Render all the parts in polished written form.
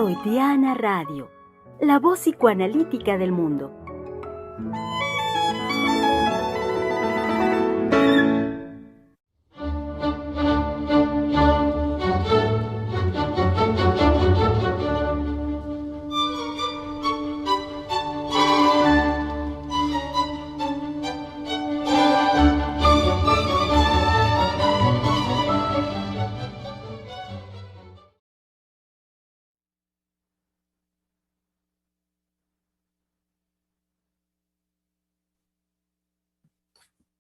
Freudiana Radio, la voz psicoanalítica del mundo.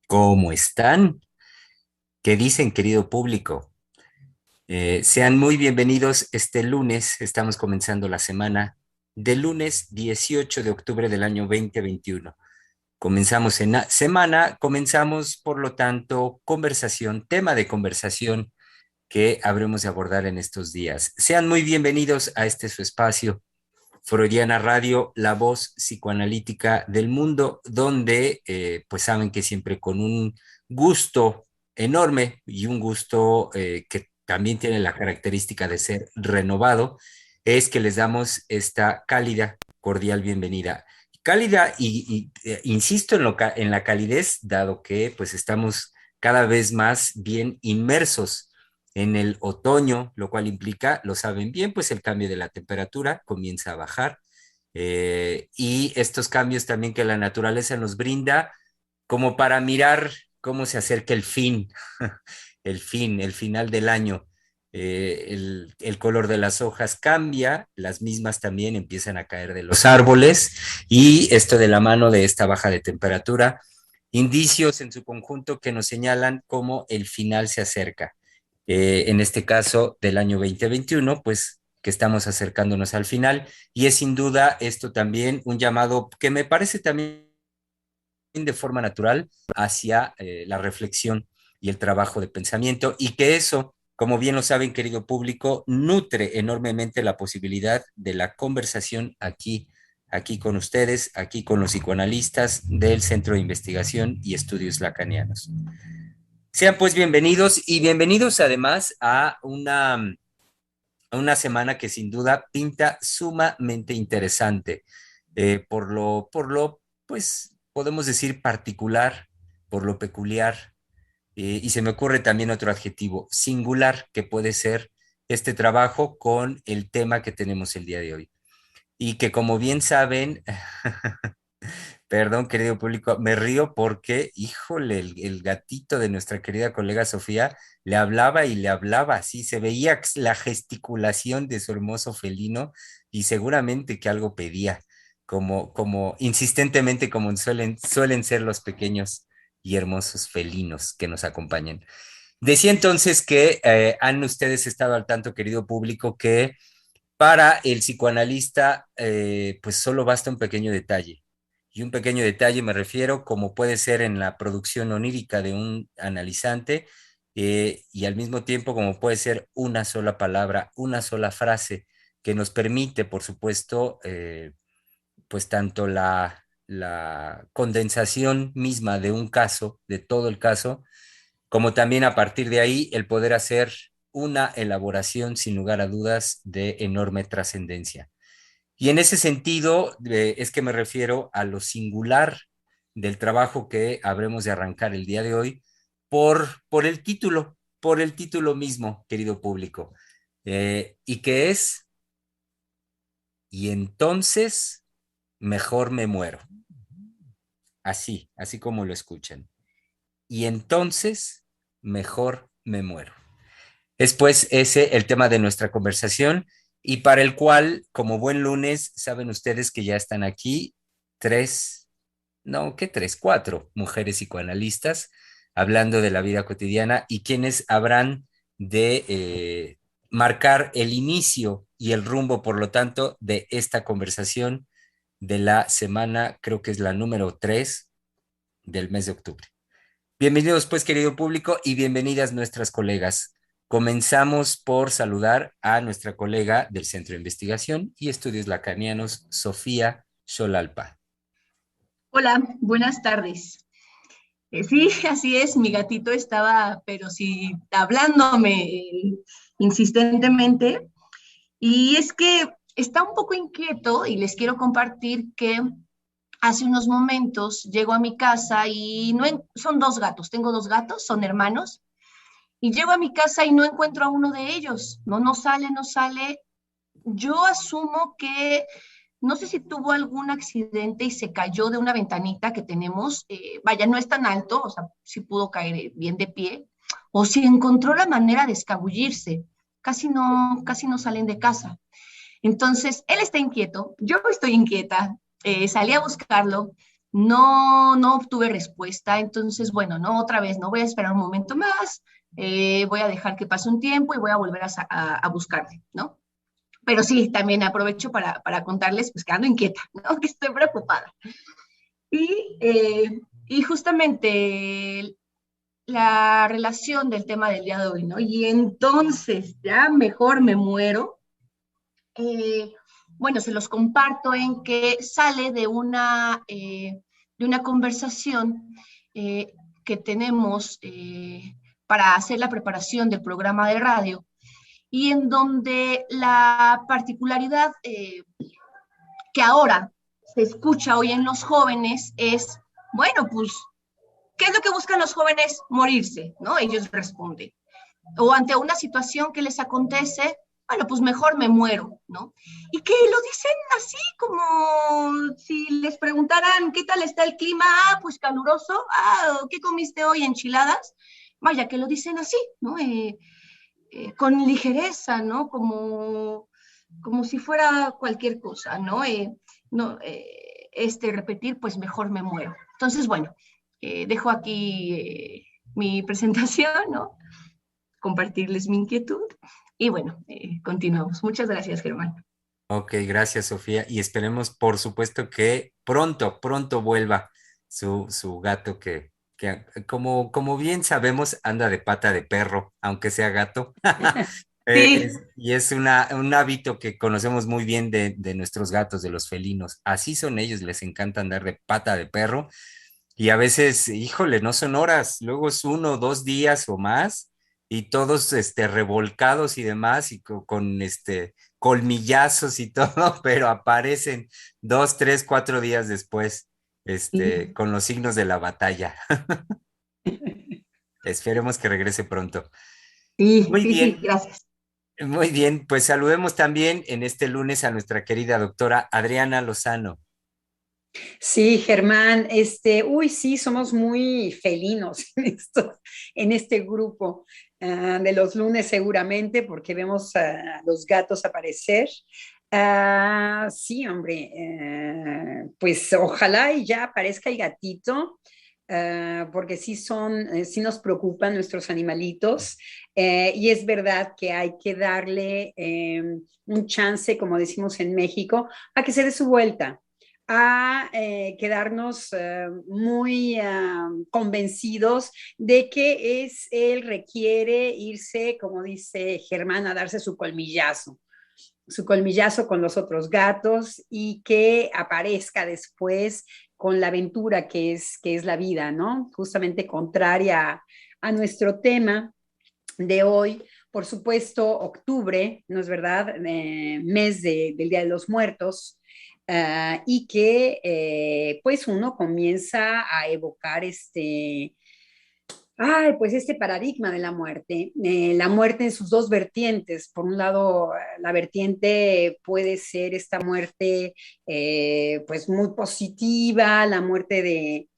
¿Cómo están? ¿Qué dicen, querido público? Sean muy bienvenidos este lunes. Estamos comenzando la semana del lunes 18 de octubre del año 2021. Comenzamos en la semana, comenzamos por lo tanto conversación, tema de conversación que habremos de abordar en estos días. Sean muy bienvenidos a este su espacio, Freudiana Radio, la voz psicoanalítica del mundo, donde pues saben que siempre con un gusto enorme y un gusto que también tiene la característica de ser renovado, es que les damos esta cálida, cordial bienvenida. Cálida insisto en la calidez, dado que pues estamos cada vez más bien inmersos en el otoño, lo cual implica, lo saben bien, pues el cambio de la temperatura comienza a bajar y estos cambios también que la naturaleza nos brinda como para mirar cómo se acerca el fin, el final del año. El color de las hojas cambia, las mismas también empiezan a caer de los árboles y esto de la mano de esta baja de temperatura, indicios en su conjunto que nos señalan cómo el final se acerca. En este caso del año 2021, pues que estamos acercándonos al final y es sin duda esto también un llamado que me parece también de forma natural hacia la reflexión y el trabajo de pensamiento y que eso, como bien lo saben, querido público, nutre enormemente la posibilidad de la conversación aquí con ustedes, aquí con los psicoanalistas del Centro de Investigación y Estudios Lacanianos. Sean pues bienvenidos y bienvenidos además a una semana que sin duda pinta sumamente interesante, pues podemos decir particular, por lo peculiar, y se me ocurre también otro adjetivo, singular, que puede ser este trabajo con el tema que tenemos el día de hoy. Y que como bien saben, perdón, querido público, me río porque, híjole, el gatito de nuestra querida colega Sofía le hablaba y le hablaba, así se veía la gesticulación de su hermoso felino y seguramente que algo pedía, como insistentemente como suelen ser los pequeños y hermosos felinos que nos acompañan. Decía entonces que han ustedes estado al tanto, querido público, que para el psicoanalista, pues solo basta un pequeño detalle. Y un pequeño detalle me refiero como puede ser en la producción onírica de un analizante y al mismo tiempo como puede ser una sola palabra, una sola frase que nos permite, por supuesto, pues tanto la condensación misma de un caso, de todo el caso, como también a partir de ahí el poder hacer una elaboración sin lugar a dudas de enorme trascendencia. Y en ese sentido es que me refiero a lo singular del trabajo que habremos de arrancar el día de hoy por el título mismo, querido público, y que es, y entonces mejor me muero, así como lo escuchan, y entonces mejor me muero. Es pues ese el tema de nuestra conversación y para el cual, como buen lunes, saben ustedes que ya están aquí tres, no, ¿qué tres? Cuatro mujeres psicoanalistas hablando de la vida cotidiana y quienes habrán de marcar el inicio y el rumbo, por lo tanto, de esta conversación de la semana, creo que es la número 3 del mes de octubre. Bienvenidos pues, querido público, y bienvenidas nuestras colegas. Comenzamos por saludar a nuestra colega del Centro de Investigación y Estudios Lacanianos, Sofía Xolalpa. Hola, buenas tardes. Sí, así es, mi gatito estaba, pero sí, hablándome insistentemente. Y es que está un poco inquieto y les quiero compartir que hace unos momentos llego a mi casa y son dos gatos, tengo dos gatos, son hermanos, y llego a mi casa y no encuentro a uno de ellos, no sale, no sale. Yo asumo que no sé si tuvo algún accidente y se cayó de una ventanita que tenemos, vaya, no es tan alto, o sea, sí pudo caer bien de pie, o si encontró la manera de escabullirse. Casi no salen de casa. Entonces, él está inquieto, yo estoy inquieta, salí a buscarlo, no obtuve respuesta, entonces, bueno, no, otra vez, no voy a esperar un momento más, voy a dejar que pase un tiempo y voy a volver a buscarle, ¿no? Pero sí, también aprovecho para contarles pues que ando inquieta, ¿no? Que estoy preocupada. Y justamente la relación del tema del día de hoy, ¿no? Y entonces, ya mejor me muero. Eh, bueno, se los comparto en que sale de una conversación que tenemos para hacer la preparación del programa de radio y en donde la particularidad que ahora se escucha hoy en los jóvenes es, bueno, pues, ¿qué es lo que buscan los jóvenes? Morirse, ¿no? Ellos responden. O ante una situación que les acontece, bueno, pues mejor me muero, ¿no? Y que lo dicen así como si les preguntaran, ¿qué tal está el clima? Ah, pues caluroso. Ah, ¿qué comiste hoy? Enchiladas. Vaya, que lo dicen así, ¿no? Con ligereza, ¿no? Como si fuera cualquier cosa, ¿no? No repetir, pues mejor me muero. Entonces, bueno, dejo aquí mi presentación, ¿no? Compartirles mi inquietud y bueno, continuamos. Muchas gracias, Germán. Ok, gracias, Sofía. Y esperemos, por supuesto, que pronto vuelva su gato que como bien sabemos, anda de pata de perro, aunque sea gato. Sí, Y es un hábito que conocemos muy bien de nuestros gatos, de los felinos. Así son ellos, les encanta andar de pata de perro. Y a veces, híjole, no son horas, luego es 1 o 2 días o más, y todos revolcados y demás, y con colmillazos y todo, pero aparecen 2, 3, 4 días después, sí, con los signos de la batalla. Esperemos que regrese pronto. sí, Muy sí, sí, bien, gracias. muy bien. Pues saludemos también en este lunes a nuestra querida doctora Adriana Lozano. Sí, Germán, sí, somos muy felinos en este grupo de los lunes seguramente, porque vemos a los gatos aparecer. Sí, hombre, pues ojalá y ya aparezca el gatito, porque sí nos preocupan nuestros animalitos, y es verdad que hay que darle un chance, como decimos en México, a que se dé su vuelta a quedarnos muy convencidos de que él requiere irse, como dice Germán, a darse su colmillazo con los otros gatos y que aparezca después con la aventura que es la vida, ¿no? Justamente contraria a nuestro tema de hoy. Por supuesto, octubre, ¿no es verdad? Mes del Día de los Muertos, y que pues uno comienza a evocar pues este paradigma de la muerte en sus dos vertientes. Por un lado, la vertiente puede ser esta muerte pues muy positiva, la muerte de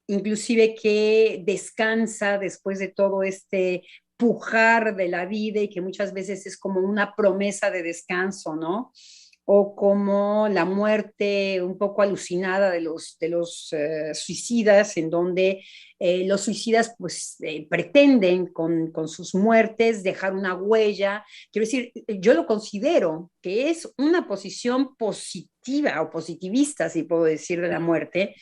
inclusive que descansa después de todo este pujar de la vida y que muchas veces es como una promesa de descanso, ¿no? O como la muerte un poco alucinada de los suicidas, en donde los suicidas pues pretenden con sus muertes dejar una huella. Quiero decir, yo lo considero que es una posición positiva o positivista, si puedo decir, de la muerte,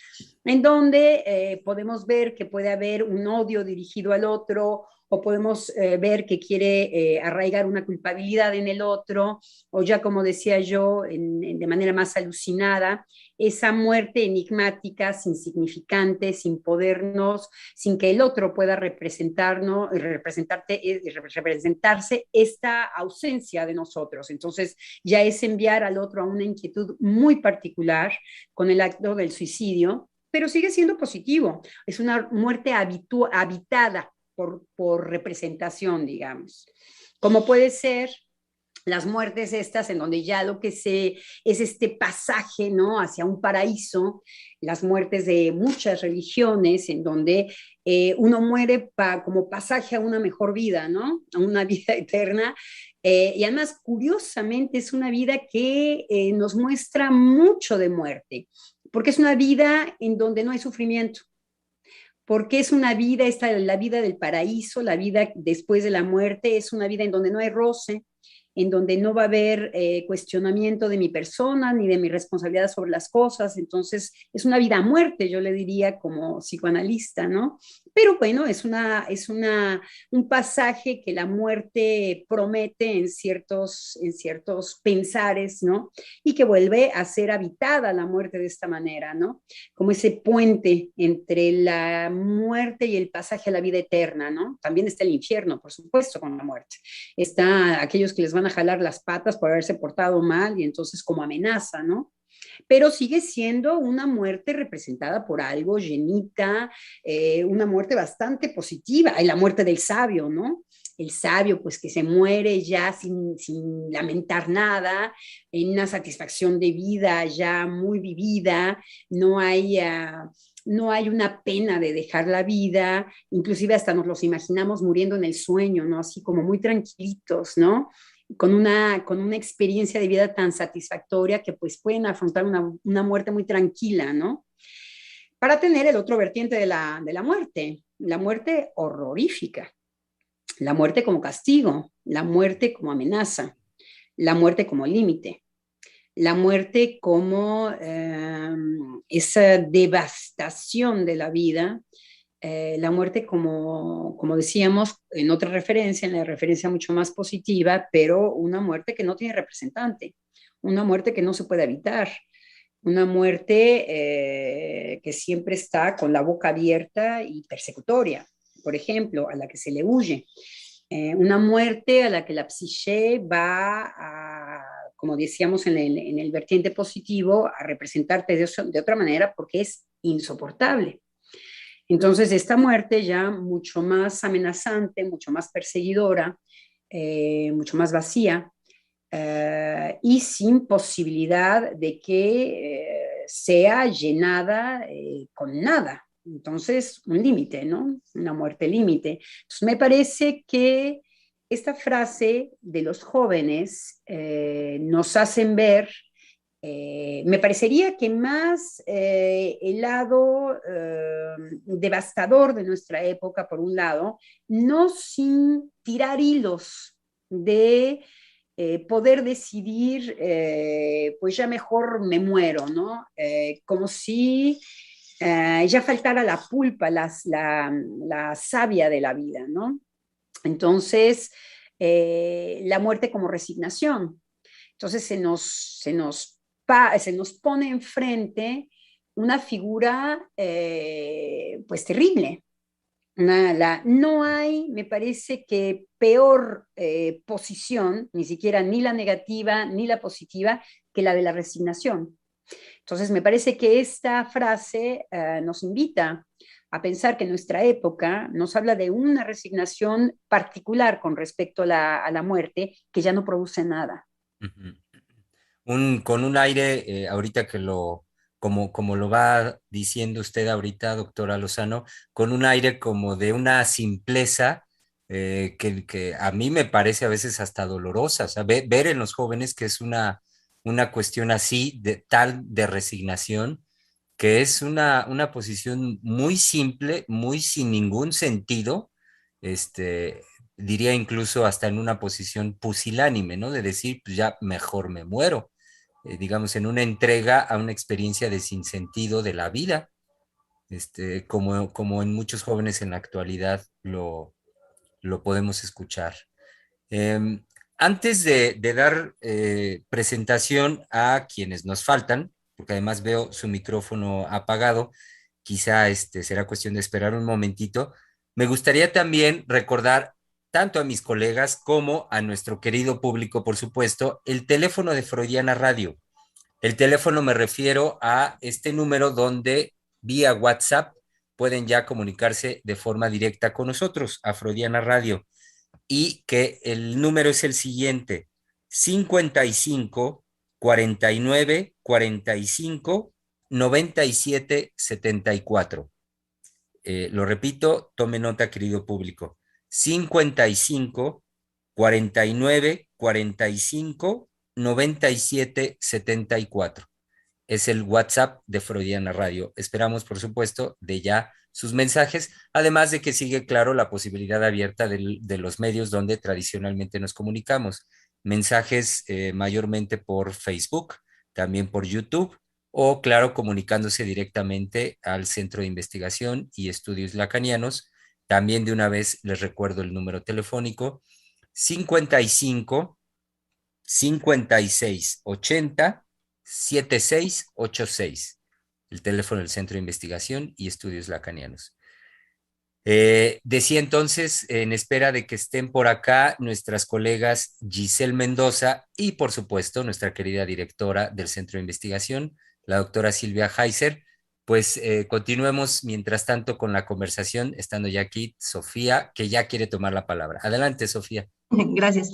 en donde podemos ver que puede haber un odio dirigido al otro o podemos ver que quiere arraigar una culpabilidad en el otro, o ya como decía yo, de manera más alucinada, esa muerte enigmática, sin significante, sin podernos, sin que el otro pueda representarnos, representarse esta ausencia de nosotros. Entonces ya es enviar al otro a una inquietud muy particular con el acto del suicidio, pero sigue siendo positivo. Es una muerte habitada por representación, digamos. Como puede ser las muertes estas en donde ya lo que se es este pasaje, ¿no?, hacia un paraíso, las muertes de muchas religiones en donde uno muere como pasaje a una mejor vida, ¿no?, a una vida eterna. Y además, curiosamente, es una vida que nos muestra mucho de muerte, porque es una vida en donde no hay sufrimiento, porque es una vida, la vida del paraíso, la vida después de la muerte, es una vida en donde no hay roce, en donde no va a haber cuestionamiento de mi persona ni de mi responsabilidad sobre las cosas. Entonces, es una vida a muerte, yo le diría como psicoanalista, ¿no? Pero bueno, es un pasaje que la muerte promete en ciertos pensares, ¿no? Y que vuelve a ser habitada la muerte de esta manera, ¿no? Como ese puente entre la muerte y el pasaje a la vida eterna, ¿no? También está el infierno, por supuesto, con la muerte. Está aquellos que les van a jalar las patas por haberse portado mal y entonces como amenaza, ¿no? Pero sigue siendo una muerte representada por algo, llenita, una muerte bastante positiva. Hay la muerte del sabio, ¿no? El sabio, pues que se muere ya sin lamentar nada, en una satisfacción de vida ya muy vivida, no hay... no hay una pena de dejar la vida, inclusive hasta nos los imaginamos muriendo en el sueño, ¿no? Así como muy tranquilitos, ¿no? Con una experiencia de vida tan satisfactoria que pues pueden afrontar una muerte muy tranquila, ¿no? Para tener el otro vertiente de la muerte horrorífica, la muerte como castigo, la muerte como amenaza, la muerte como límite, la muerte como esa devastación de la vida, la muerte como decíamos en otra referencia, en la referencia mucho más positiva, pero una muerte que no tiene representante, una muerte que no se puede evitar, una muerte que siempre está con la boca abierta y persecutoria, por ejemplo, a la que se le huye, una muerte a la que la psique va a, como decíamos en el vertiente positivo, a representarte de otra manera porque es insoportable. Entonces, esta muerte ya mucho más amenazante, mucho más perseguidora, mucho más vacía, y sin posibilidad de que sea llenada con nada. Entonces, un límite, ¿no? Una muerte límite. Entonces, me parece que esta frase de los jóvenes nos hacen ver, me parecería que más el lado devastador de nuestra época, por un lado, no sin tirar hilos de poder decidir, pues ya mejor me muero, ¿no? Como si ya faltara la pulpa, la savia de la vida, ¿no? Entonces, la muerte como resignación. Entonces se nos pone enfrente una figura pues terrible. No hay, me parece que peor posición, ni siquiera ni la negativa ni la positiva, que la de la resignación. Entonces, me parece que esta frase nos invita a pensar que nuestra época nos habla de una resignación particular con respecto a la muerte que ya no produce nada. Con un aire, ahorita como lo va diciendo usted ahorita, doctora Lozano, con un aire como de una simpleza que a mí me parece a veces hasta dolorosa, o sea, ver en los jóvenes que es una cuestión así, de tal de resignación, que es una posición muy simple, muy sin ningún sentido, este, diría incluso hasta en una posición pusilánime, ¿no? De decir, pues ya mejor me muero, digamos, en una entrega a una experiencia de sinsentido de la vida, como en muchos jóvenes en la actualidad lo podemos escuchar. Antes de dar presentación a quienes nos faltan, porque además veo su micrófono apagado, quizá será cuestión de esperar un momentito, me gustaría también recordar tanto a mis colegas como a nuestro querido público, por supuesto, el teléfono de Freudiana Radio. El teléfono me refiero a este número donde vía WhatsApp pueden ya comunicarse de forma directa con nosotros, a Freudiana Radio, y que el número es el siguiente: 55 49 45 97 74. Lo repito, tome nota, querido público: 55 49 45 97 74. Es el WhatsApp de Freudiana Radio. Esperamos, por supuesto, de ya sus mensajes, además de que sigue claro la posibilidad abierta de los medios donde tradicionalmente nos comunicamos. Mensajes mayormente por Facebook, también por YouTube, o claro, comunicándose directamente al Centro de Investigación y Estudios Lacanianos. También de una vez les recuerdo el número telefónico: 55 56 80 7686, el teléfono del Centro de Investigación y Estudios Lacanianos. Decía entonces, en espera de que estén por acá nuestras colegas Giselle Mendoza y, por supuesto, nuestra querida directora del Centro de Investigación, la doctora Silvia Heiser, pues continuemos mientras tanto con la conversación, estando ya aquí Sofía, que ya quiere tomar la palabra. Adelante, Sofía. Gracias.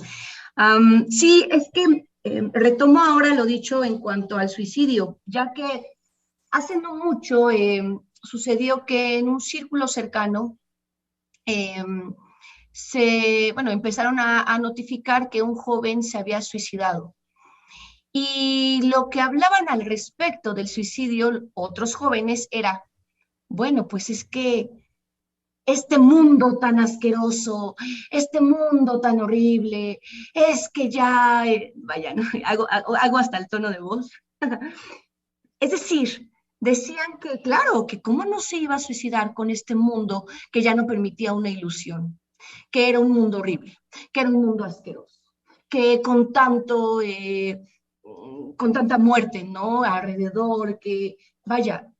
Sí, es que retomo ahora lo dicho en cuanto al suicidio, ya que hace no mucho sucedió que en un círculo cercano empezaron a notificar que un joven se había suicidado. Y lo que hablaban al respecto del suicidio otros jóvenes era, bueno, pues es que este mundo tan asqueroso, este mundo tan horrible, es que ya, vaya, ¿no? hago hasta el tono de voz. Es decir, decían que, claro, que cómo no se iba a suicidar con este mundo que ya no permitía una ilusión, que era un mundo horrible, que era un mundo asqueroso, que con tanta muerte, ¿no? Alrededor, que, vaya,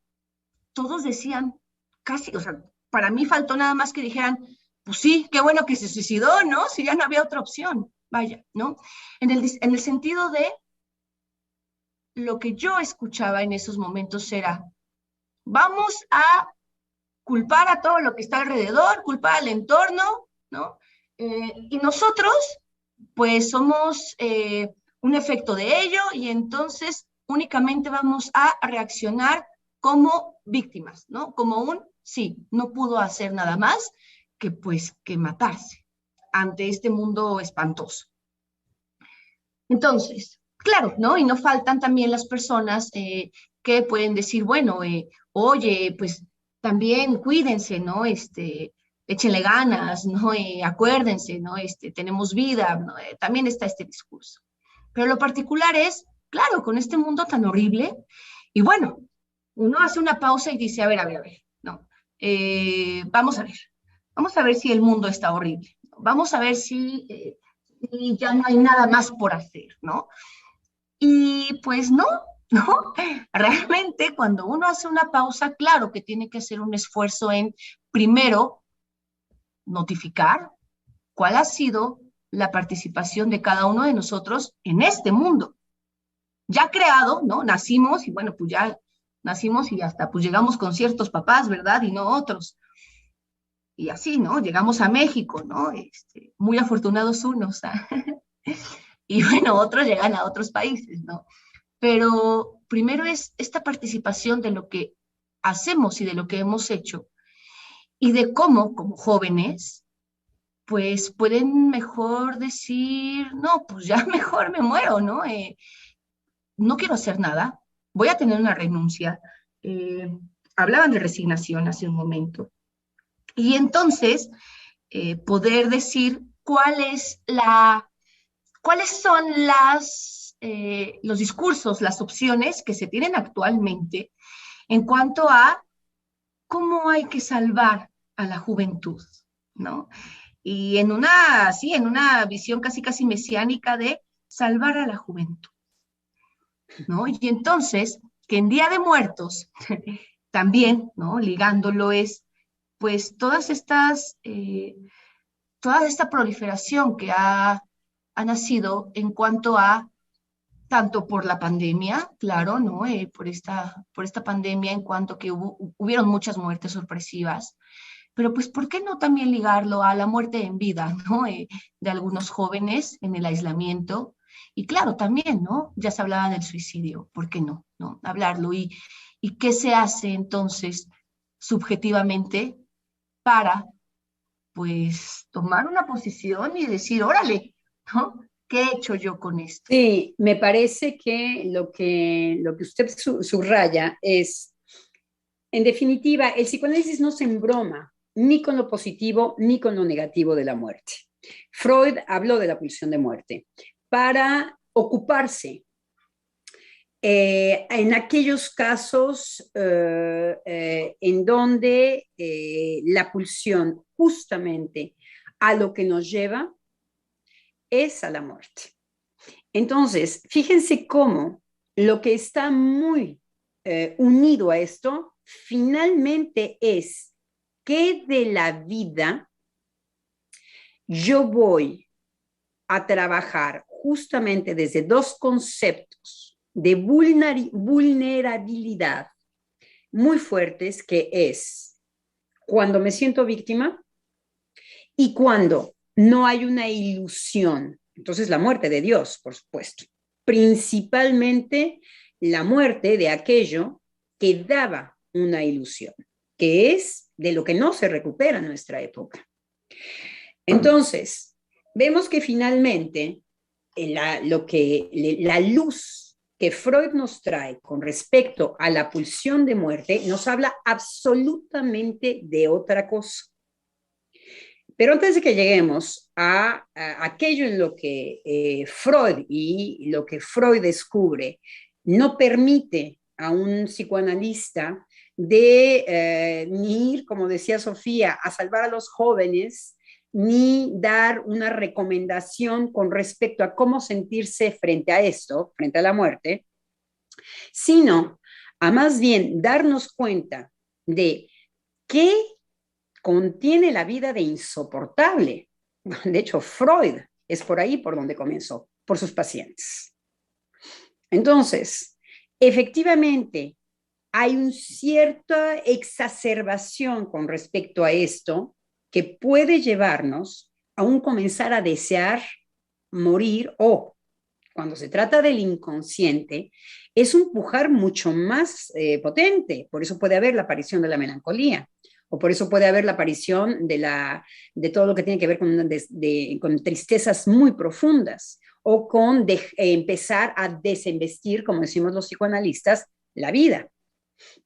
todos decían casi, o sea, para mí faltó nada más que dijeran, pues sí, qué bueno que se suicidó, ¿no? Si ya no había otra opción, vaya, ¿no? En el sentido de lo que yo escuchaba en esos momentos era, vamos a culpar a todo lo que está alrededor, culpar al entorno, ¿no? Y nosotros, pues somos un efecto de ello y entonces únicamente vamos a reaccionar como víctimas, ¿no? Como sí, no pudo hacer nada más que pues que matarse ante este mundo espantoso. Entonces, claro, ¿no? Y no faltan también las personas que pueden decir, bueno, oye, pues también cuídense, ¿no? Échenle ganas, ¿no? Acuérdense, ¿no? Tenemos vida, ¿no? También está este discurso. Pero lo particular es, claro, con este mundo tan horrible, y bueno, uno hace una pausa y dice, a ver, ¿no? Vamos a ver si el mundo está horrible, vamos a ver si ya no hay nada más por hacer, ¿no? Y pues no, realmente cuando uno hace una pausa, claro que tiene que hacer un esfuerzo en, primero, notificar cuál ha sido la participación de cada uno de nosotros en este mundo. Ya creado, ¿no? Nacimos y bueno, pues ya nacimos y hasta pues llegamos con ciertos papás, ¿verdad? Y no otros. Y así, ¿no? Llegamos a México, ¿no? Muy afortunados unos. Y bueno, otros llegan a otros países, ¿no? Pero primero es esta participación de lo que hacemos y de lo que hemos hecho y de cómo, como jóvenes, pues pueden mejor decir, no, pues ya mejor me muero, ¿no? No quiero hacer nada, voy a tener una renuncia. Hablaban de resignación hace un momento. Y entonces, poder decir cuáles son los discursos, las opciones que se tienen actualmente en cuanto a cómo hay que salvar a la juventud, ¿no? y en una visión casi casi mesiánica de salvar a la juventud, ¿no? Y entonces, que en Día de Muertos, también, ¿no? Ligándolo es, pues, toda esta proliferación que ha nacido en cuanto a, tanto por la pandemia, claro, ¿no? Por esta pandemia, en cuanto que hubieron muchas muertes sorpresivas, pero pues, ¿por qué no también ligarlo a la muerte en vida, ¿no? De algunos jóvenes en el aislamiento. Y claro, también, ¿no? Ya se hablaba del suicidio, ¿por qué no? ¿No? Hablarlo. ¿Y qué se hace entonces subjetivamente para, pues, tomar una posición y decir, órale, ¿no? ¿Qué he hecho yo con esto? Sí, me parece que lo que usted subraya es, en definitiva, el psicoanálisis no se embroma ni con lo positivo ni con lo negativo de la muerte. Freud habló de la pulsión de muerte para ocuparse en aquellos casos en donde la pulsión justamente a lo que nos lleva es a la muerte. Entonces, fíjense cómo lo que está muy unido a esto finalmente es que de la vida yo voy a trabajar justamente desde dos conceptos de vulnerabilidad muy fuertes, que es cuando me siento víctima y cuando no hay una ilusión. Entonces, la muerte de Dios, por supuesto. Principalmente la muerte de aquello que daba una ilusión, que es de lo que no se recupera en nuestra época. Entonces, vemos que finalmente la luz que Freud nos trae con respecto a la pulsión de muerte nos habla absolutamente de otra cosa. Pero antes de que lleguemos a aquello en lo que Freud y lo que Freud descubre no permite a un psicoanalista de ni ir, como decía Sofía, a salvar a los jóvenes, ni dar una recomendación con respecto a cómo sentirse frente a esto, frente a la muerte, sino a más bien darnos cuenta de qué contiene la vida de insoportable. De hecho, Freud es por ahí por donde comenzó, por sus pacientes. Entonces, efectivamente, hay una cierta exacerbación con respecto a esto que puede llevarnos a un comenzar a desear morir, o cuando se trata del inconsciente, es un pujar mucho más potente. Por eso puede haber la aparición de la melancolía, o por eso puede haber la aparición de todo lo que tiene que ver con tristezas muy profundas, o con empezar a desinvestir, como decimos los psicoanalistas, la vida.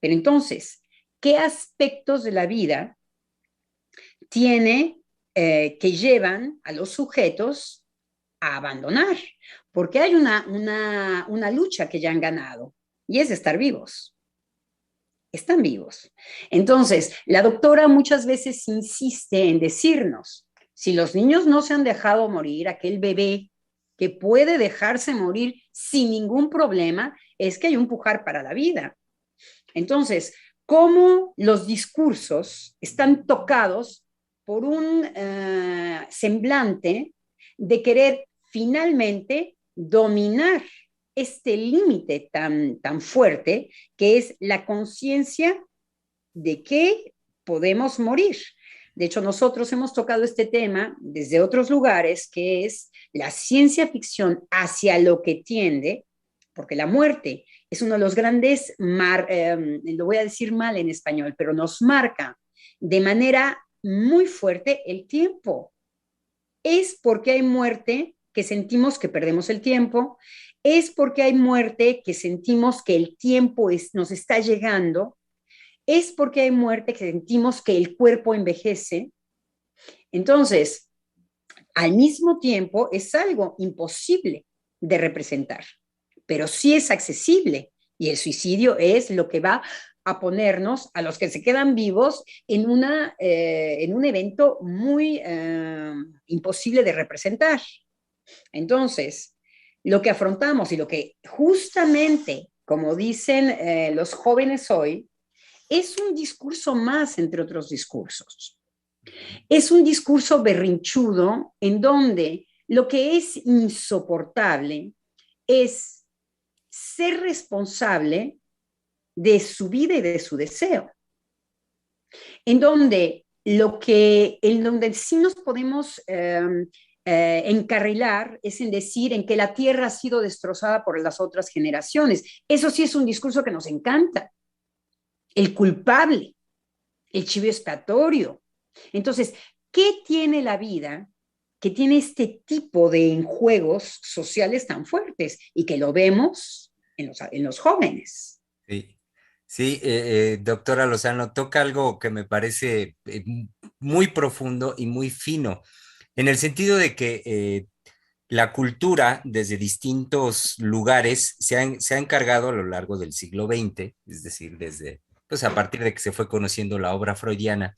Pero entonces, ¿qué aspectos de la vida tiene que llevan a los sujetos a abandonar? Porque hay una lucha que ya han ganado, y es estar vivos. Están vivos. Entonces, la doctora muchas veces insiste en decirnos, si los niños no se han dejado morir, aquel bebé que puede dejarse morir sin ningún problema, es que hay un pujar para la vida. Entonces, ¿cómo los discursos están tocados por un semblante de querer finalmente dominar este límite tan fuerte que es la conciencia de que podemos morir? De hecho, nosotros hemos tocado este tema desde otros lugares, que es la ciencia ficción hacia lo que tiende, porque la muerte es uno de los grandes, lo voy a decir mal en español, pero nos marca de manera muy fuerte el tiempo. Es porque hay muerte que sentimos que perdemos el tiempo, es porque hay muerte que sentimos que el tiempo nos está llegando, es porque hay muerte que sentimos que el cuerpo envejece. Entonces, al mismo tiempo, es algo imposible de representar, pero sí es accesible, y el suicidio es lo que va a ponernos, a los que se quedan vivos, en un evento muy imposible de representar. Entonces, lo que afrontamos y lo que justamente, como dicen los jóvenes hoy, es un discurso más entre otros discursos. Es un discurso berrinchudo en donde lo que es insoportable es ser responsable de su vida y de su deseo. En donde sí nos podemos encarrilar es en decir en que la tierra ha sido destrozada por las otras generaciones. Eso sí es un discurso que nos encanta. El culpable, el chivo expiatorio. Entonces, ¿qué tiene la vida que tiene este tipo de enjuegos sociales tan fuertes y que lo vemos en los jóvenes? Sí, sí, doctora Lozano, toca algo que me parece muy profundo y muy fino, en el sentido de que la cultura desde distintos lugares se ha encargado a lo largo del siglo XX, es decir, desde, pues a partir de que se fue conociendo la obra freudiana,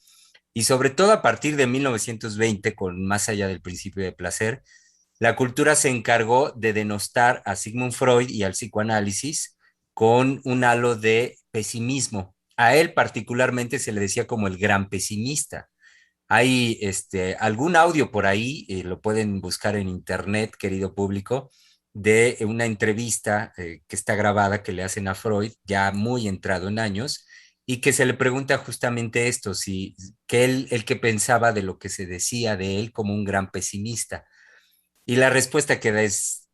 y sobre todo a partir de 1920, con Más allá del principio de placer, la cultura se encargó de denostar a Sigmund Freud y al psicoanálisis con un halo de pesimismo. A él particularmente se le decía como el gran pesimista. Hay algún audio por ahí, lo pueden buscar en internet, querido público, de una entrevista que está grabada que le hacen a Freud, ya muy entrado en años, y que se le pregunta justamente esto, si que él que pensaba de lo que se decía de él como un gran pesimista. Y la respuesta que da es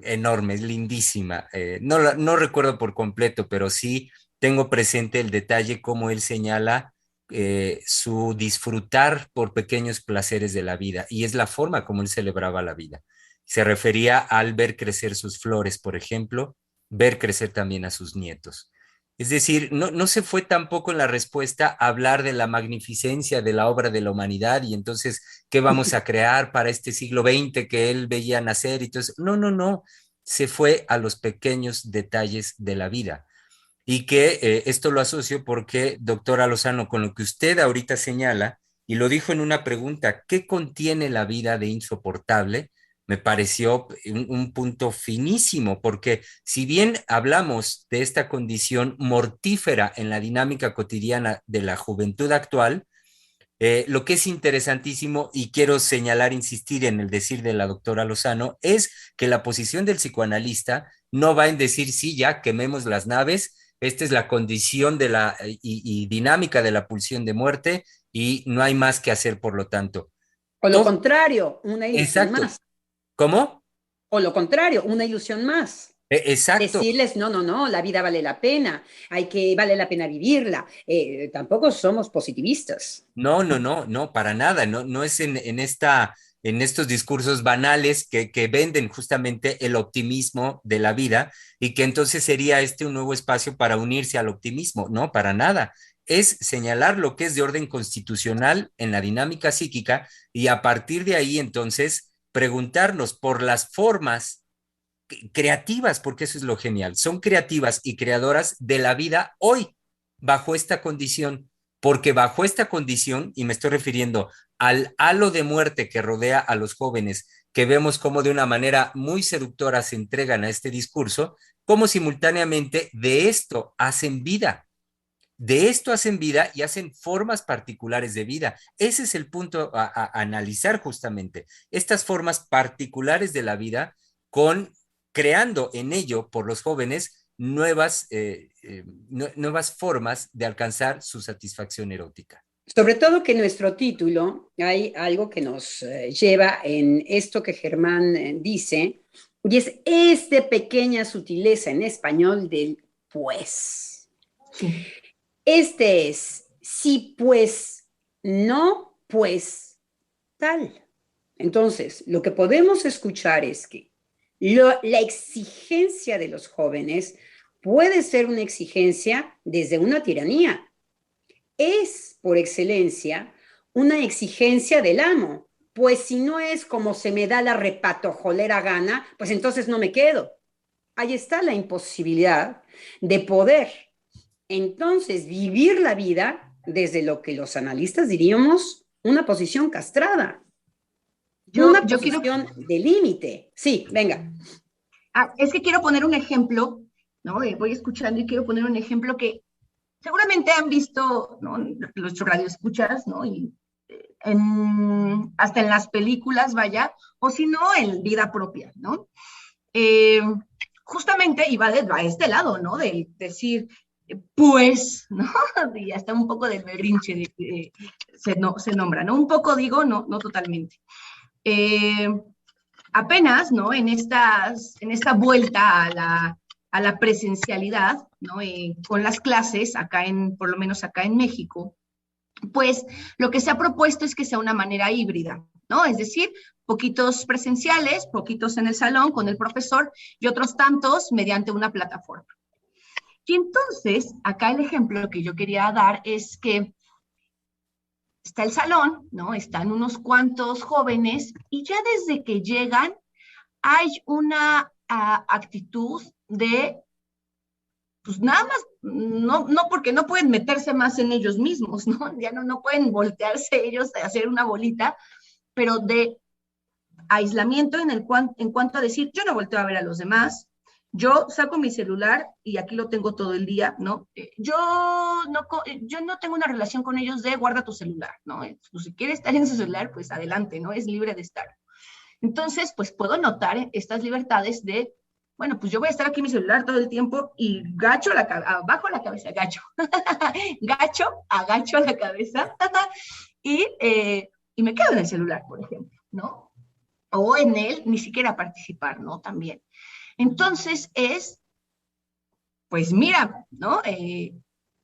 enorme, es lindísima. No recuerdo por completo, pero sí tengo presente el detalle como él señala su disfrutar por pequeños placeres de la vida, y es la forma como él celebraba la vida. Se refería al ver crecer sus flores, por ejemplo, ver crecer también a sus nietos. Es decir, no se fue tampoco en la respuesta a hablar de la magnificencia de la obra de la humanidad y entonces, ¿qué vamos a crear para este siglo XX que él veía nacer? Y entonces, no, se fue a los pequeños detalles de la vida. Y que esto lo asocio porque, doctora Lozano, con lo que usted ahorita señala, y lo dijo en una pregunta, ¿qué contiene la vida de insoportable? Me pareció un punto finísimo, porque si bien hablamos de esta condición mortífera en la dinámica cotidiana de la juventud actual, lo que es interesantísimo, y quiero señalar, insistir en el decir de la doctora Lozano, es que la posición del psicoanalista no va en decir, sí, ya quememos las naves, esta es la condición de y dinámica de la pulsión de muerte y no hay más que hacer, por lo tanto. O lo Todo, contrario, una ilusión exacto. más. ¿Cómo? O lo contrario, una ilusión más. Exacto. Decirles, no, la vida vale la pena, vale la pena vivirla. Tampoco somos positivistas. No, para nada. No es en estos discursos banales que venden justamente el optimismo de la vida y que entonces sería un nuevo espacio para unirse al optimismo. No, para nada. Es señalar lo que es de orden constitucional en la dinámica psíquica y a partir de ahí entonces preguntarnos por las formas creativas, porque eso es lo genial, son creativas y creadoras de la vida hoy, bajo esta condición, porque bajo esta condición, y me estoy refiriendo al halo de muerte que rodea a los jóvenes, que vemos como de una manera muy seductora se entregan a este discurso, como simultáneamente de esto hacen vida y hacen formas particulares de vida. Ese es el punto a analizar justamente, estas formas particulares de la vida con creando en ello por los jóvenes nuevas formas de alcanzar su satisfacción erótica. Sobre todo que en nuestro título hay algo que nos lleva en esto que Germán dice, y es de pequeña sutileza en español del pues. Sí. Este es, si pues no, pues tal. Entonces, lo que podemos escuchar es que la exigencia de los jóvenes puede ser una exigencia desde una tiranía. Es, por excelencia, una exigencia del amo. Pues si no es como se me da la repatojolera gana, pues entonces no me quedo. Ahí está la imposibilidad de poder entonces vivir la vida desde lo que los analistas diríamos una posición castrada, una Yo quiero, posición de límite. Sí, venga. es que quiero poner un ejemplo, ¿no? Voy escuchando y quiero poner un ejemplo que seguramente han visto, ¿no? Nuestros radioescuchas, ¿no? Y hasta en las películas, vaya, o si no, en vida propia, ¿no? Eh, Justamente, y va a este lado, ¿no? De decir, pues, ¿no? Y hasta un poco del berrinche se nombra, ¿no? Un poco digo, no, no totalmente. Eh, Apenas, ¿no? En esta vuelta a la presencialidad, ¿no? Con las clases, por lo menos acá en México, pues lo que se ha propuesto es que sea una manera híbrida, ¿no? Es decir, poquitos presenciales, poquitos en el salón con el profesor y otros tantos mediante una plataforma. Y entonces, acá el ejemplo que yo quería dar es que está el salón, ¿no? Están unos cuantos jóvenes y ya desde que llegan hay una actitud de, pues nada más, no porque no pueden meterse más en ellos mismos, ¿no? Ya no pueden voltearse ellos a hacer una bolita, pero de aislamiento en cuanto a decir, yo no volteo a ver a los demás, yo saco mi celular y aquí lo tengo todo el día, ¿no? Yo no tengo una relación con ellos de guarda tu celular, ¿no? Pues, si quiere estar en su celular, pues adelante, ¿no? Es libre de estar. Entonces, pues puedo notar estas libertades de, bueno, pues yo voy a estar aquí en mi celular todo el tiempo y abajo la cabeza, agacho la cabeza y me quedo en el celular, por ejemplo, ¿no? O en él ni siquiera participar, ¿no? También. Entonces pues mira, ¿no?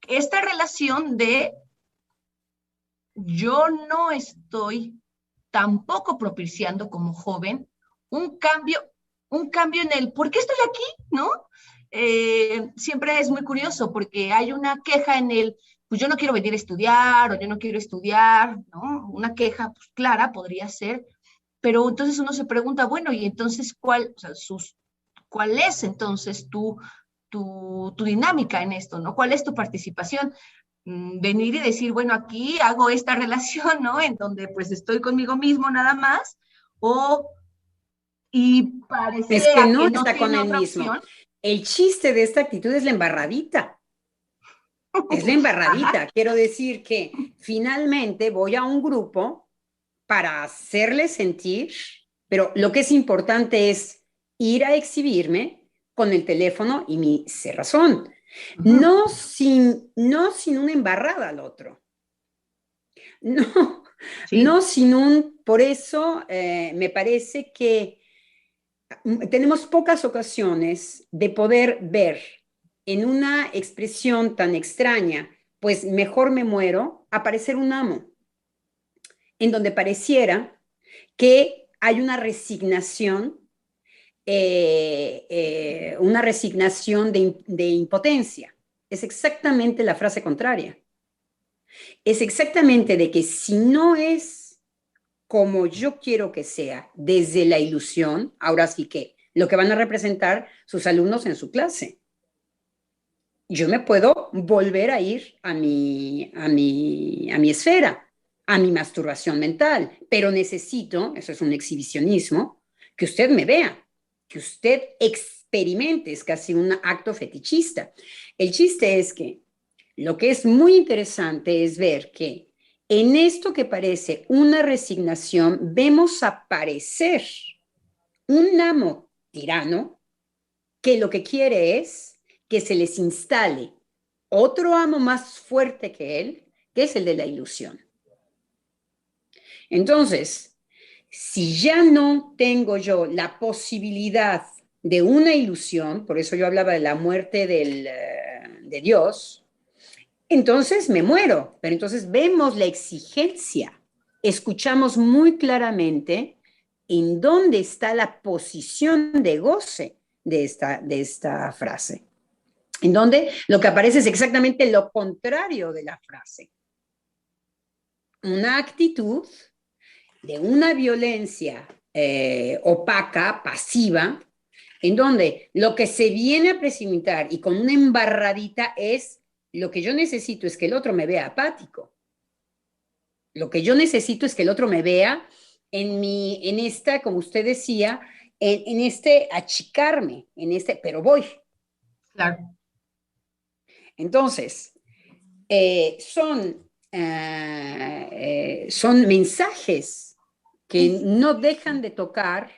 Esta relación de yo no estoy tampoco propiciando como joven un cambio, un cambio en el ¿por qué estoy aquí? ¿No? Siempre es muy curioso porque hay una queja en el pues yo no quiero venir a estudiar o yo no quiero estudiar, ¿no? Una queja pues, clara podría ser, pero entonces uno se pregunta, bueno, y entonces cuál es entonces tu dinámica en esto, ¿no? ¿Cuál es tu participación? Venir y decir, bueno, aquí hago esta relación, ¿no? En donde pues estoy conmigo mismo nada más, y Es que pareciera no que no está con tiene él otra mismo. opción. El chiste de esta actitud es la embarradita. Es la embarradita. Quiero decir que finalmente voy a un grupo para hacerle sentir, pero lo que es importante es ir a exhibirme con el teléfono y mi cerrazón. No sin una embarrada al otro. No, Sí. por eso me parece que tenemos pocas ocasiones de poder ver en una expresión tan extraña, pues mejor me muero, aparecer un amo, en donde pareciera que hay una resignación de impotencia. Es exactamente la frase contraria. Es exactamente de que si no es como yo quiero que sea, desde la ilusión, ahora sí que lo que van a representar sus alumnos en su clase. Yo me puedo volver a ir a mi esfera, a mi masturbación mental, pero necesito, eso es un exhibicionismo, que usted me vea, que usted experimente, es casi un acto fetichista. El chiste es que lo que es muy interesante es ver que en esto que parece una resignación, vemos aparecer un amo tirano que lo que quiere es que se les instale otro amo más fuerte que él, que es el de la ilusión. Entonces, si ya no tengo yo la posibilidad de una ilusión, por eso yo hablaba de la muerte de Dios, entonces me muero. Pero entonces vemos la exigencia, escuchamos muy claramente en dónde está la posición de goce de esta frase, en donde lo que aparece es exactamente lo contrario de la frase. Una actitud de una violencia opaca, pasiva, en donde lo que se viene a precipitar y con una embarradita es lo que yo necesito es que el otro me vea apático. Lo que yo necesito es que el otro me vea en esta, como usted decía, en este achicarme, en este, pero voy. Claro. Entonces, son mensajes que no dejan de tocar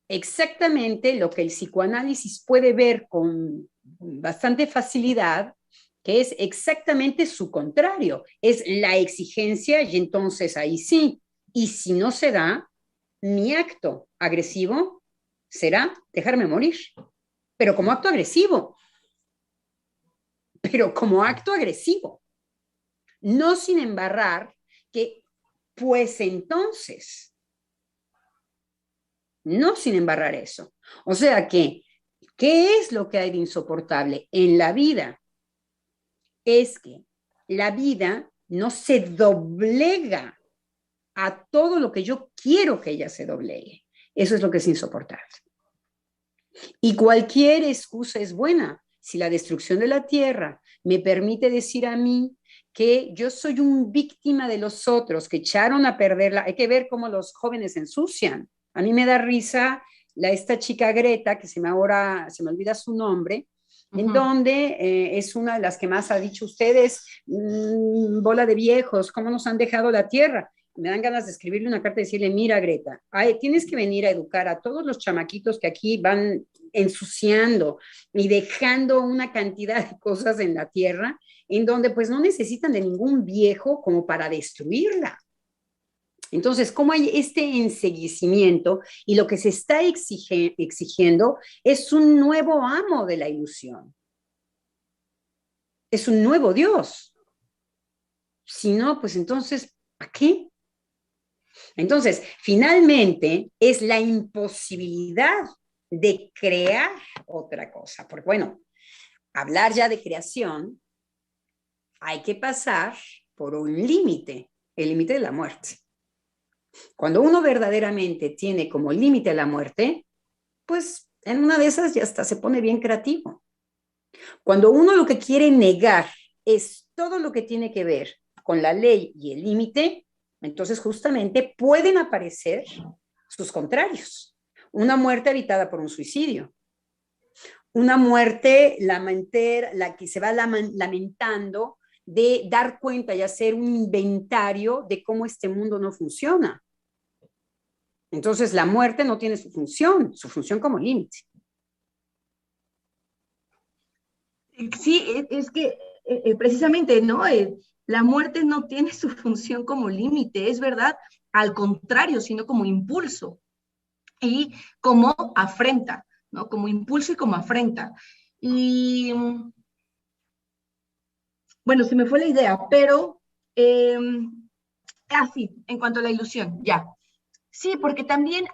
exactamente lo que el psicoanálisis puede ver con bastante facilidad, que es exactamente su contrario, es la exigencia y entonces ahí sí, y si no se da, mi acto agresivo será dejarme morir, pero como acto agresivo, no sin embarrar que, pues entonces, no sin embarrar eso. O sea que, ¿qué es lo que hay de insoportable en la vida? Es que la vida no se doblega a todo lo que yo quiero que ella se doblegue. Eso es lo que es insoportable. Y cualquier excusa es buena. Si la destrucción de la tierra me permite decir a mí que yo soy un víctima de los otros, que echaron a perderla, hay que ver cómo los jóvenes se ensucian. A mí me da risa esta chica Greta, que ahora se me olvida su nombre, en donde es una de las que más ha dicho ustedes, bola de viejos, ¿cómo nos han dejado la tierra? Me dan ganas de escribirle una carta y decirle, mira Greta, tienes que venir a educar a todos los chamaquitos que aquí van ensuciando y dejando una cantidad de cosas en la tierra, en donde pues no necesitan de ningún viejo como para destruirla. Entonces, ¿cómo hay este enseguimiento? Y lo que se está exigiendo es un nuevo amo de la ilusión. Es un nuevo Dios. Si no, pues entonces, ¿para qué? Entonces, finalmente, es la imposibilidad de crear otra cosa. Porque, bueno, hablar ya de creación, hay que pasar por un límite, el límite de la muerte. Cuando uno verdaderamente tiene como límite la muerte, pues en una de esas ya hasta se pone bien creativo. Cuando uno lo que quiere negar es todo lo que tiene que ver con la ley y el límite, entonces justamente pueden aparecer sus contrarios. Una muerte evitada por un suicidio. Una muerte la que se va lamentando de dar cuenta y hacer un inventario de cómo este mundo no funciona. Entonces la muerte no tiene su función como límite. Sí, es que precisamente, ¿no? La muerte no tiene su función como límite, es verdad, al contrario, sino como impulso y como afrenta, ¿no? Como impulso y como afrenta. Y bueno, se me fue la idea, pero sí, en cuanto a la ilusión, ya. Sí, porque también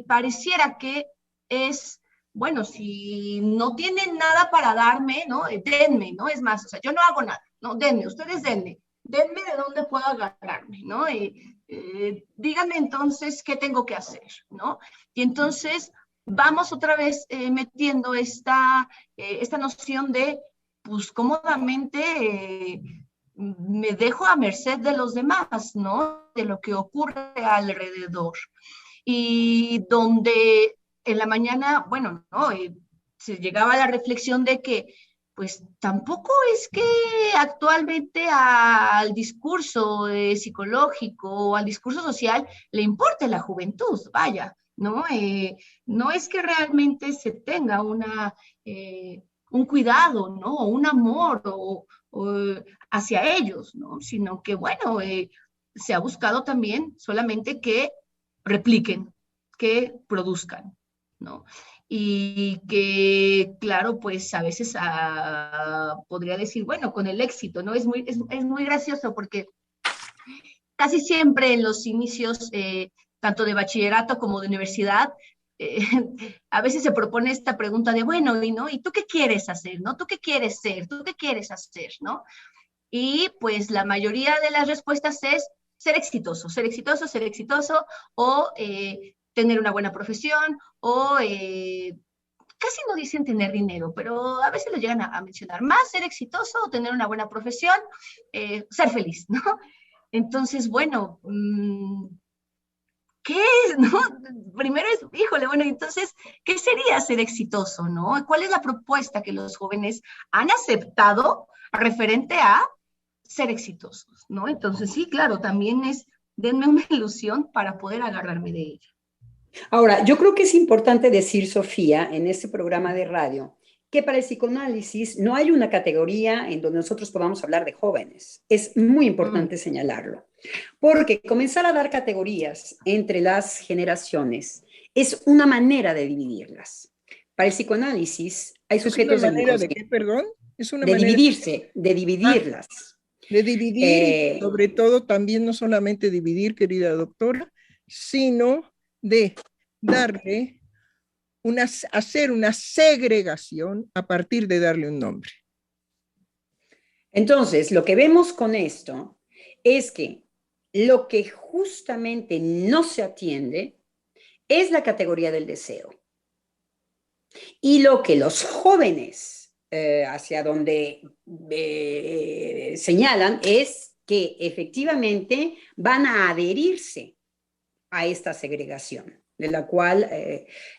pareciera que es, bueno, si no tienen nada para darme, ¿no? Denme, ¿no? Es más, o sea, yo no hago nada, ¿no? Denme, ustedes denme de dónde puedo agarrarme, ¿no? Díganme entonces qué tengo que hacer, ¿no? Y entonces vamos otra vez metiendo esta noción de, pues, cómodamente me dejo a merced de los demás, ¿no? De lo que ocurre alrededor. Y donde en la mañana, bueno, ¿no? Se llegaba a la reflexión de que, pues tampoco es que actualmente al discurso psicológico o al discurso social le importe la juventud, vaya, ¿no? No es que realmente se tenga un cuidado, ¿no? O un amor hacia ellos, ¿no? Sino que, bueno, se ha buscado también solamente que repliquen, que produzcan, ¿no? Y que, claro, pues a veces podría decir, bueno, con el éxito, ¿no? Es muy gracioso porque casi siempre en los inicios, tanto de bachillerato como de universidad, eh, a veces se propone esta pregunta de, bueno, ¿no? ¿Y tú qué quieres hacer, no? ¿Tú qué quieres ser? ¿Tú qué quieres hacer, no? Y pues la mayoría de las respuestas es ser exitoso, ser exitoso, ser exitoso, o tener una buena profesión, o casi no dicen tener dinero, pero a veces lo llegan a mencionar. Más ser exitoso, tener una buena profesión, ser feliz, ¿no? Entonces, bueno, ¿qué es, no? Primero es, híjole, bueno, entonces, ¿qué sería ser exitoso, no? ¿Cuál es la propuesta que los jóvenes han aceptado referente a ser exitosos, ¿no? Entonces, sí, claro, también es, denme una ilusión para poder agarrarme de ella. Ahora, yo creo que es importante decir, Sofía, en este programa de radio, que para el psicoanálisis no hay una categoría en donde nosotros podamos hablar de jóvenes. Es muy importante señalarlo, porque comenzar a dar categorías entre las generaciones es una manera de dividirlas. Para el psicoanálisis hay sujetos ¿Es una manera de qué, perdón? Es una de manera dividirse, de dividirlas. De dividir, y sobre todo también no solamente dividir, querida doctora, sino de darle hacer una segregación a partir de darle un nombre. Entonces, lo que vemos con esto es que lo que justamente no se atiende es la categoría del deseo. Y lo que los jóvenes hacia donde señalan es que efectivamente van a adherirse a esta segregación, de la cual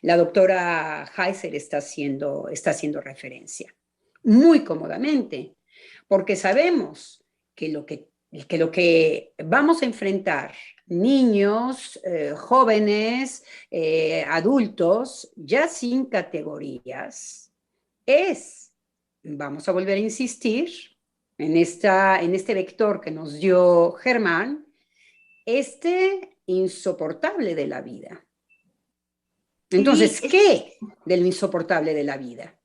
la doctora Heiser está haciendo referencia, muy cómodamente, porque sabemos que lo que vamos a enfrentar, niños, jóvenes, adultos, ya sin categorías, vamos a volver a insistir en este vector que nos dio Germán, insoportable de la vida. Entonces, ¿qué del insoportable de la vida?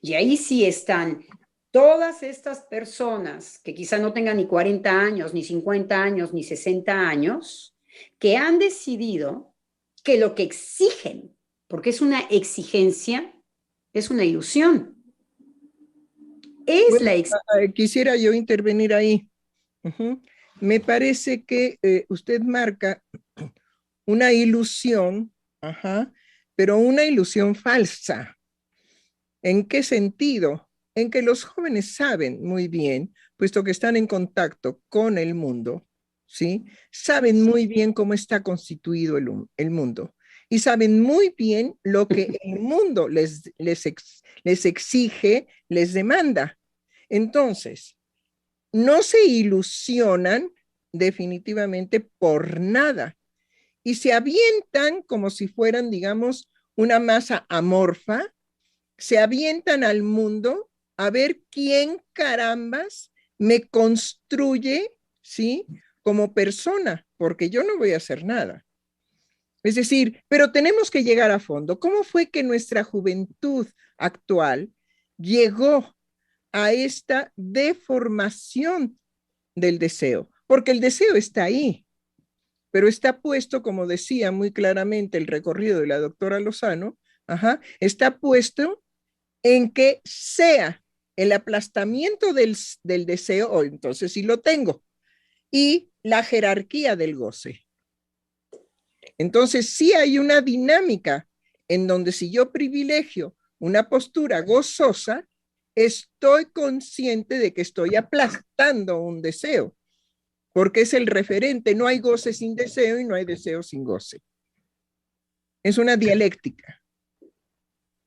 Y ahí sí están todas estas personas que quizá no tengan ni 40 años, ni 50 años, ni 60 años, que han decidido que lo que exigen, porque es una exigencia, es una ilusión. Quisiera yo intervenir ahí. Me parece que usted marca una ilusión, pero una ilusión falsa. ¿En qué sentido? En que los jóvenes saben muy bien, puesto que están en contacto con el mundo, ¿sí? Saben muy bien cómo está constituido el mundo y saben muy bien lo que el mundo les exige, les demanda. Entonces, no se ilusionan definitivamente por nada y se avientan como si fueran, digamos, una masa amorfa, se avientan al mundo a ver quién carambas me construye, ¿sí? Como persona, porque yo no voy a hacer nada. Es decir, pero tenemos que llegar a fondo. ¿Cómo fue que nuestra juventud actual llegó a esta deformación del deseo? Porque el deseo está ahí, pero está puesto, como decía muy claramente el recorrido de la doctora Lozano, está puesto en que sea el aplastamiento del deseo, o entonces sí lo tengo, y la jerarquía del goce. Entonces sí hay una dinámica en donde si yo privilegio una postura gozosa, estoy consciente de que estoy aplastando un deseo, porque es el referente. No hay goce sin deseo y no hay deseo sin goce. Es una dialéctica.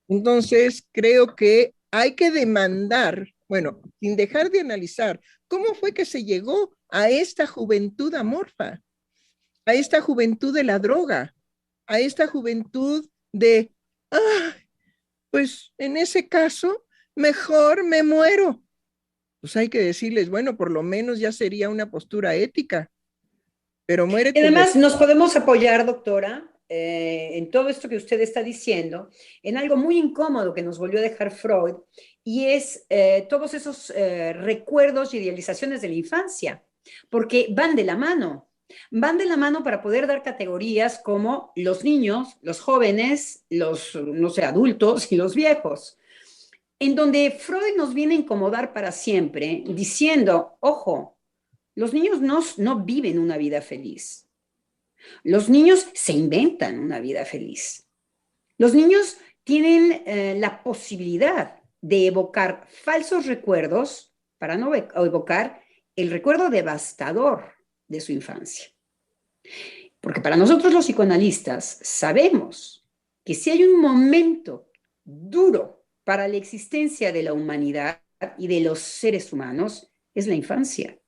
Entonces, creo que hay que demandar, bueno, sin dejar de analizar, cómo fue que se llegó a esta juventud amorfa, a esta juventud de la droga, a esta juventud de, pues en ese caso, mejor me muero. Pues hay que decirles, bueno, por lo menos ya sería una postura ética, pero muérete. Y además nos podemos apoyar, doctora, en todo esto que usted está diciendo, en algo muy incómodo que nos volvió a dejar Freud, y es todos esos recuerdos y idealizaciones de la infancia, porque van de la mano para poder dar categorías como los niños, los jóvenes, los, no sé, adultos y los viejos, en donde Freud nos viene a incomodar para siempre, diciendo, ojo, los niños no viven una vida feliz. Los niños se inventan una vida feliz. Los niños tienen la posibilidad de evocar falsos recuerdos para no evocar el recuerdo devastador de su infancia. Porque para nosotros los psicoanalistas sabemos que si hay un momento duro para la existencia de la humanidad y de los seres humanos, es la infancia.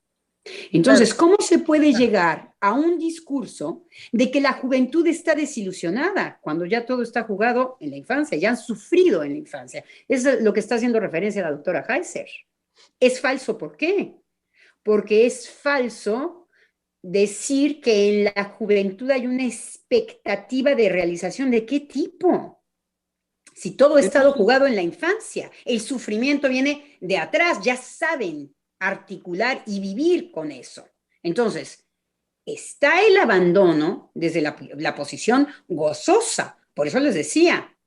Entonces, ¿cómo se puede llegar a un discurso de que la juventud está desilusionada cuando ya todo está jugado en la infancia, ya han sufrido en la infancia? Es lo que está haciendo referencia la doctora Heiser. Es falso, ¿por qué? Porque es falso decir que en la juventud hay una expectativa de realización. ¿De qué tipo? Si todo ha estado jugado en la infancia, el sufrimiento viene de atrás, ya saben articular y vivir con eso. Entonces, está el abandono desde la posición gozosa. Por eso les decía,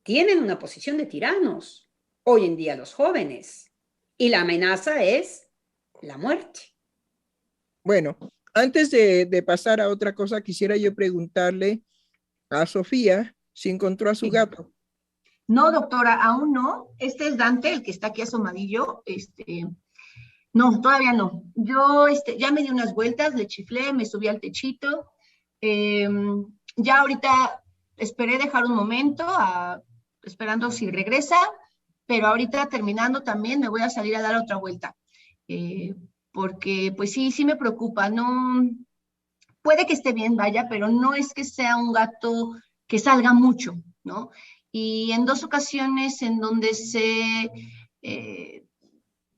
tienen una posición de tiranos hoy en día los jóvenes. Y la amenaza es la muerte. Bueno, antes de pasar a otra cosa, quisiera yo preguntarle a Sofía si encontró a su gato. No, doctora, aún no. Este es Dante, el que está aquí asomadillo. No, todavía no. Yo ya me di unas vueltas, le chiflé, me subí al techito. Ya ahorita esperé dejar un momento, esperando si regresa, pero ahorita terminando también me voy a salir a dar otra vuelta. Porque pues sí me preocupa. No, puede que esté bien, vaya, pero no es que sea un gato que salga mucho, ¿no? Y en 2 ocasiones en donde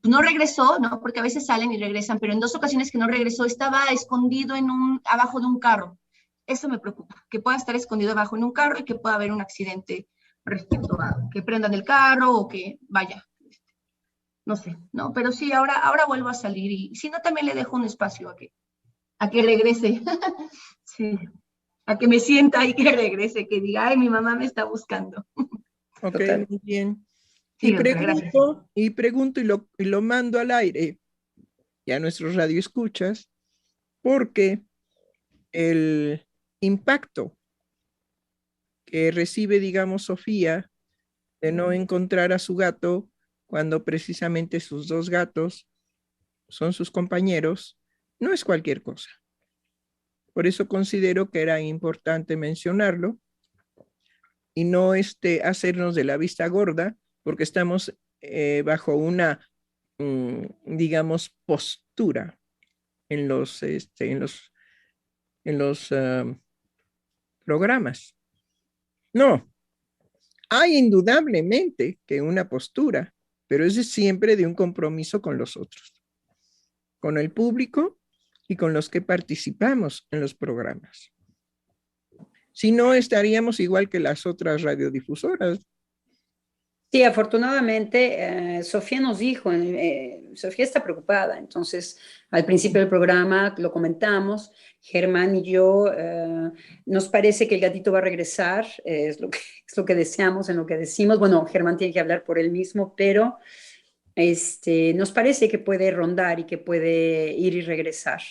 no regresó, ¿no? Porque a veces salen y regresan, pero en 2 ocasiones que no regresó, estaba escondido abajo de un carro. Eso me preocupa, que pueda estar escondido abajo en un carro y que pueda haber un accidente respecto a que prendan el carro o que vaya. No sé, ¿no? Pero sí, ahora vuelvo a salir y si no, también le dejo un espacio a que regrese. Sí, a que me sienta y que regrese, que diga, ay, mi mamá me está buscando. Ok, Total. muy bien. Sí, doctora, gracias. Pregunto y lo mando al aire y a nuestros radioescuchas, porque el impacto que recibe, digamos, Sofía de no encontrar a su gato cuando precisamente sus 2 gatos son sus compañeros, no es cualquier cosa. Por eso considero que era importante mencionarlo y no hacernos de la vista gorda, porque estamos bajo una, digamos, postura en los programas. No, hay indudablemente que una postura, pero es siempre de un compromiso con los otros, con el público y con los que participamos en los programas. Si no, estaríamos igual que las otras radiodifusoras. Sí, afortunadamente, Sofía nos dijo, Sofía está preocupada, entonces al principio del programa lo comentamos, Germán y yo, nos parece que el gatito va a regresar, es lo que deseamos, en lo que decimos, bueno, Germán tiene que hablar por él mismo, pero nos parece que puede rondar y que puede ir y regresar.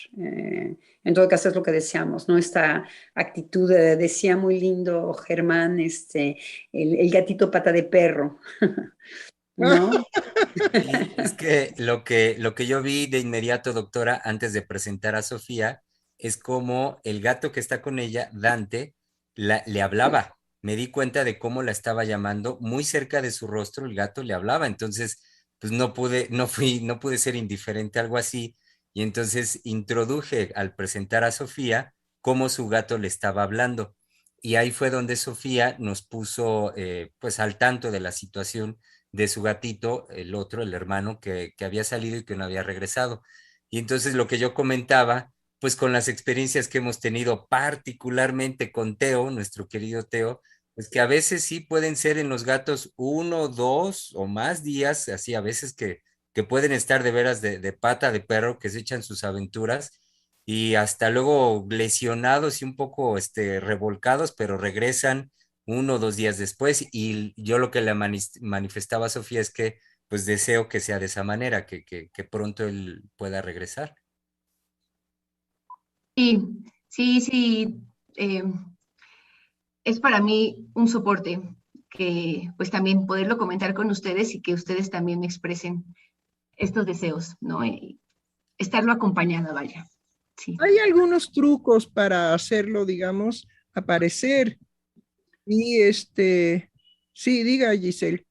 En todo caso es lo que deseamos, ¿no? Esta actitud, decía muy lindo Germán, el gatito pata de perro, ¿no? Y es que lo que yo vi de inmediato, doctora, antes de presentar a Sofía, es como el gato que está con ella, Dante, le hablaba. Me di cuenta de cómo la estaba llamando muy cerca de su rostro, el gato le hablaba. Entonces, pues no pude ser indiferente a algo así. Y entonces introduje al presentar a Sofía cómo su gato le estaba hablando. Y ahí fue donde Sofía nos puso pues al tanto de la situación de su gatito, el otro, el hermano, que había salido y que no había regresado. Y entonces lo que yo comentaba, pues con las experiencias que hemos tenido, particularmente con Teo, nuestro querido Teo, pues que a veces sí pueden ser en los gatos 1, 2 o más días, así a veces que pueden estar de veras de pata de perro, que se echan sus aventuras y hasta luego lesionados y un poco revolcados, pero regresan 1 o 2 días después. Y yo lo que le manifestaba a Sofía es que pues deseo que sea de esa manera, que pronto él pueda regresar. Sí, sí, sí. Es para mí un soporte. que pues también poderlo comentar con ustedes y que ustedes también me expresen estos deseos, ¿no? Y estarlo acompañada, vaya. Sí. Hay algunos trucos para hacerlo, digamos, aparecer. Y sí, diga Giselle.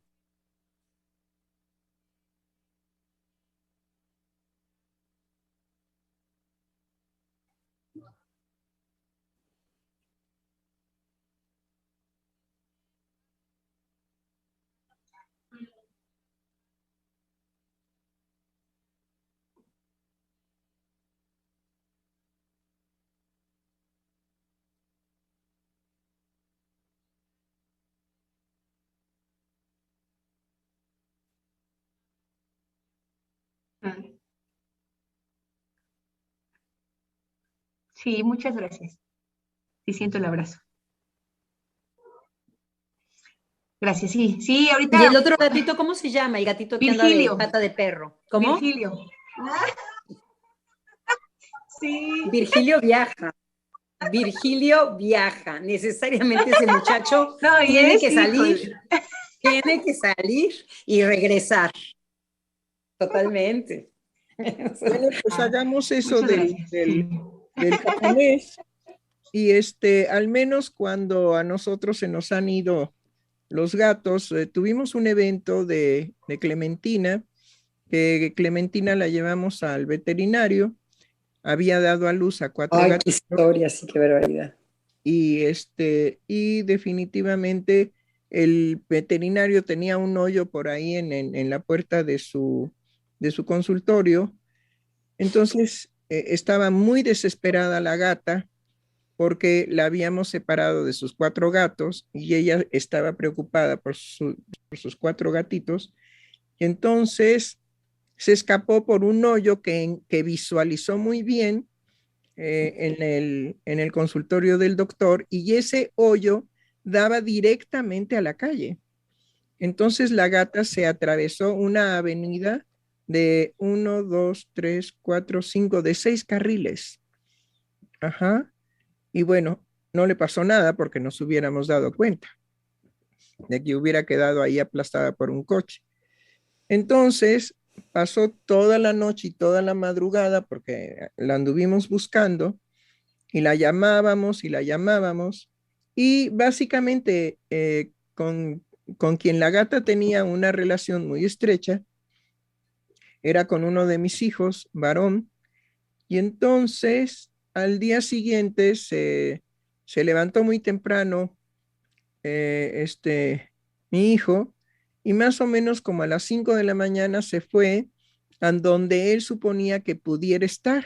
Sí, muchas gracias. Sí, siento el abrazo. Gracias, sí, sí, ahorita. ¿Y el otro gatito cómo se llama? El gatito que anda de pata de perro. ¿Cómo? Virgilio. Sí. Virgilio viaja. Virgilio viaja. Necesariamente ese muchacho No, tiene que salir. Tiene que salir y regresar. Totalmente. Bueno, pues hagamos eso del Sí. japonés. Y al menos cuando a nosotros se nos han ido los gatos, tuvimos un evento de Clementina, que Clementina la llevamos al veterinario, había dado a luz a 4 Ay, gatos. qué historia, sí, qué barbaridad. Y definitivamente el veterinario tenía un hoyo por ahí en la puerta de su consultorio. Entonces estaba muy desesperada la gata porque la habíamos separado de sus 4 gatos y ella estaba preocupada por sus 4 gatitos. Y entonces se escapó por un hoyo que visualizó muy bien en el consultorio del doctor, y ese hoyo daba directamente a la calle. Entonces la gata se atravesó una avenida de 1, 2, 3, 4, 5, de 6 carriles. Ajá. Y bueno, no le pasó nada porque nos hubiéramos dado cuenta de que hubiera quedado ahí aplastada por un coche. Entonces pasó toda la noche y toda la madrugada porque la anduvimos buscando y la llamábamos y la llamábamos. Y básicamente con quien la gata tenía una relación muy estrecha era con uno de mis hijos, varón. Y entonces al día siguiente se levantó muy temprano mi hijo, y más o menos como a las 5 de la mañana se fue a donde él suponía que pudiera estar,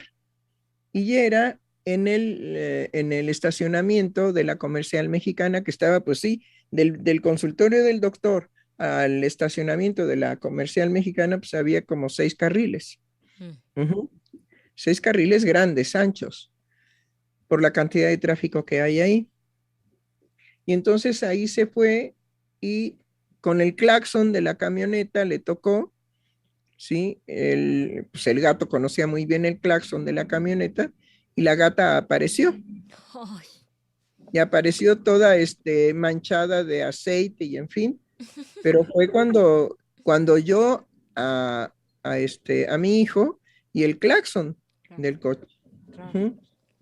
y era en el estacionamiento de la Comercial Mexicana, que estaba, pues sí, del consultorio del doctor al estacionamiento de la Comercial Mexicana, pues había como 6 carriles. 6 carriles grandes, anchos, por la cantidad de tráfico que hay ahí. Y entonces ahí se fue y con el claxon de la camioneta le tocó, ¿sí? Pues el gato conocía muy bien el claxon de la camioneta y la gata apareció. Ay. Y apareció toda manchada de aceite y en fin. Pero fue cuando yo a mi hijo y el claxon del coche.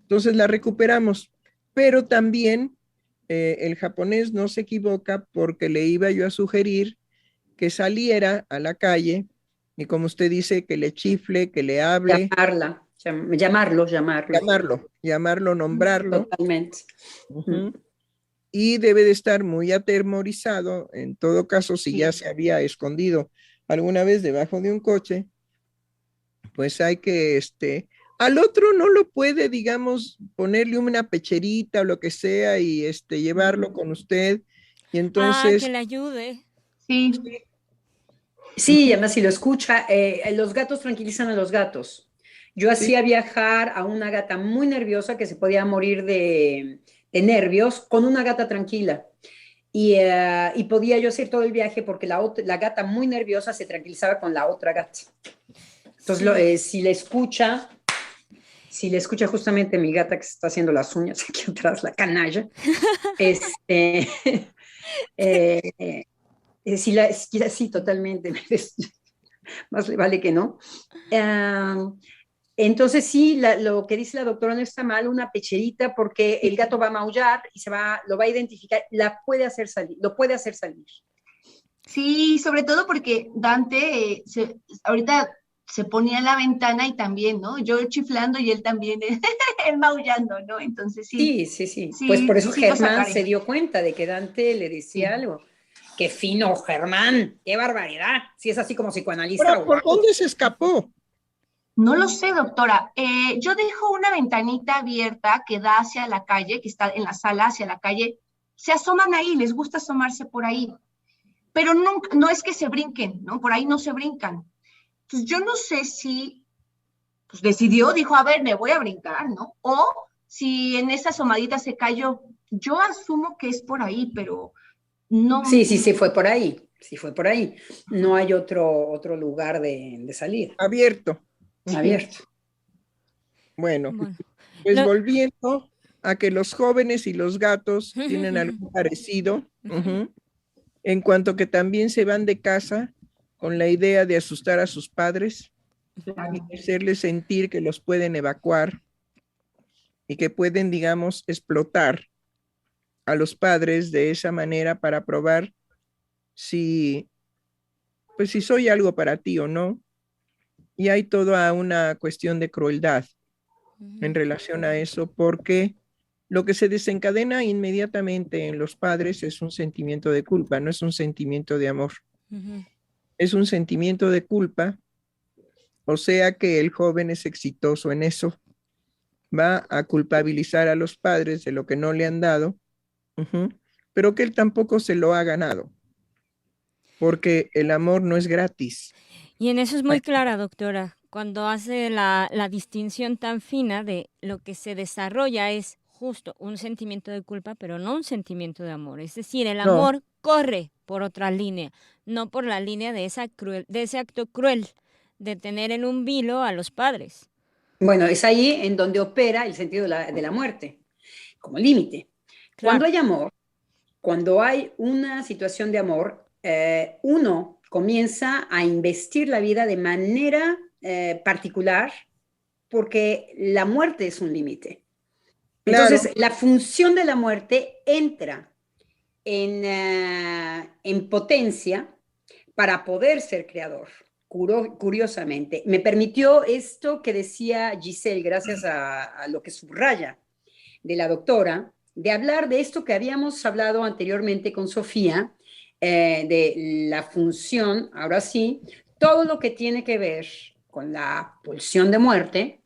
Entonces la recuperamos. Pero también el japonés no se equivoca porque le iba yo a sugerir que saliera a la calle y, como usted dice, que le chifle, que le hable. Llamarlo, nombrarlo. Totalmente. Y debe de estar muy atemorizado. En todo caso, si ya se había escondido alguna vez debajo de un coche, pues hay que, al otro no lo puede, digamos, ponerle una pecherita o lo que sea y llevarlo con usted. Y entonces. Que le ayude. Sí. Sí, además si lo escucha, los gatos tranquilizan a los gatos. Yo hacía viajar a una gata muy nerviosa que se podía morir de nervios con una gata tranquila. Y podía yo hacer todo el viaje porque la gata muy nerviosa se tranquilizaba con la otra gata. Entonces, si le escucha justamente mi gata que se está haciendo las uñas aquí atrás, la canalla, Sí, totalmente. Más le vale que no. Ah, entonces sí, lo que dice la doctora no está mal, una pecherita, porque el gato va a maullar y lo va a identificar, lo puede hacer salir. Sí, sobre todo porque Dante ahorita se ponía en la ventana y también, ¿no? Yo chiflando y él también, él maullando, ¿no? Entonces sí, Sí. Pues sí, por eso sí lo Germán sacaré. se dio cuenta de que Dante le decía Sí. algo. Qué fino, Germán, qué barbaridad. Si es así como psicoanalista, Ahora, ¿por wow. dónde se escapó? No lo sé, doctora. Yo dejo una ventanita abierta que da hacia la calle, que está en la sala hacia la calle. Se asoman ahí, les gusta asomarse por ahí, pero no es que se brinquen, ¿no? Por ahí no se brincan. Entonces yo no sé si pues decidió, dijo, a ver, me voy a brincar, ¿no? O si en esa asomadita se cayó. Yo asumo que es por ahí, pero no. Sí, fue por ahí. Sí, fue por ahí. No hay otro lugar de salir Abierto. Ujú. abierto. Bueno, Bueno, pues lo- volviendo a que los jóvenes y los gatos tienen algo parecido, en cuanto que también se van de casa con la idea de asustar a sus padres y de hacerles sentir que los pueden evacuar y que pueden, digamos, explotar a los padres de esa manera para probar si, pues si soy algo para ti o no. Y hay toda una cuestión de crueldad en relación a eso, porque lo que se desencadena inmediatamente en los padres es un sentimiento de culpa, no es un sentimiento de amor, es un sentimiento de culpa, o sea que el joven es exitoso en eso, va a culpabilizar a los padres de lo que no le han dado, pero que él tampoco se lo ha ganado, porque el amor no es gratis. Y en eso es Ay, muy clara, doctora, cuando hace la distinción tan fina de lo que se desarrolla es justo un sentimiento de culpa, pero no un sentimiento de amor. Es decir, el no, amor corre por otra línea, no por la línea de de ese acto cruel de tener en un vilo a los padres. Bueno, es ahí en donde opera el sentido de la muerte, como límite. Cuando Claro. hay amor, cuando hay una situación de amor, uno comienza a investir la vida de manera particular porque la muerte es un límite. claro, Entonces, la función de la muerte entra en potencia para poder ser creador. Curiosamente, me permitió esto que decía Giselle, gracias a lo que subraya de la doctora, de hablar de esto que habíamos hablado anteriormente con Sofía, de la función, ahora sí, todo lo que tiene que ver con la pulsión de muerte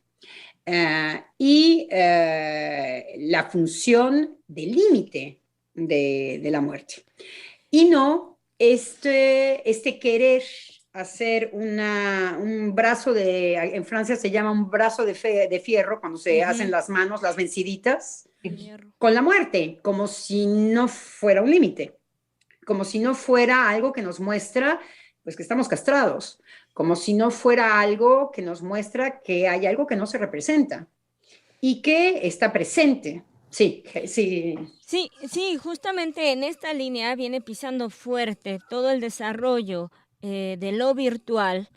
y la función de límite de la muerte. Y no este querer hacer un brazo en Francia se llama un brazo de fierro, cuando se hacen las manos, las venciditas, con la muerte, como si no fuera un límite, como si no fuera algo que nos muestra pues que estamos castrados, como si no fuera algo que nos muestra que hay algo que no se representa y que está presente. Sí, sí. Sí, sí, justamente en esta línea viene pisando fuerte todo el desarrollo de lo virtual.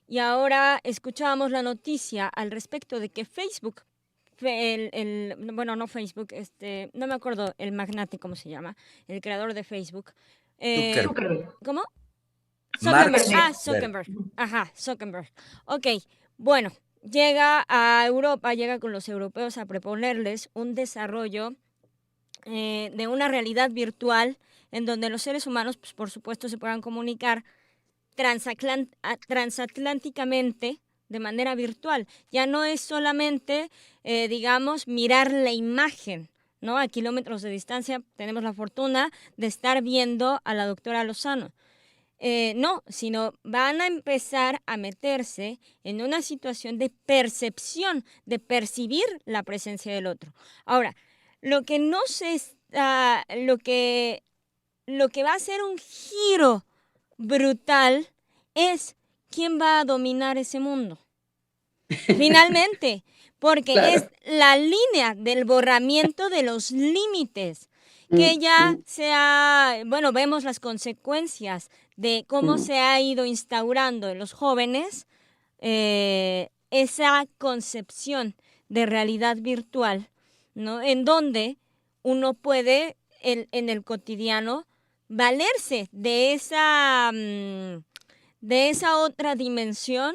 Y ahora escuchábamos la noticia al respecto de que Facebook, bueno, no Facebook, no me acuerdo el magnate cómo se llama, el creador de Facebook. Zuckerberg. ¿Cómo? Mark Zuckerberg. Ah, Zuckerberg. Zuckerberg. Ajá, Zuckerberg. Ok, bueno, llega a Europa, llega con los europeos a proponerles un desarrollo de una realidad virtual en donde los seres humanos, pues, por supuesto, se puedan comunicar transatlánticamente de manera virtual. Ya no es solamente, digamos, mirar la imagen, ¿no? A kilómetros de distancia tenemos la fortuna de estar viendo a la doctora Lozano. No, sino van a empezar a meterse en una situación de percepción, de percibir la presencia del otro. Ahora, lo que no se está, lo que va a ser un giro brutal es quién va a dominar ese mundo. Finalmente, porque es Claro. la línea del borramiento de los límites. que ya bueno, vemos las consecuencias de cómo se ha ido instaurando en los jóvenes esa concepción de realidad virtual, ¿no? En donde uno puede en el cotidiano valerse de esa otra dimensión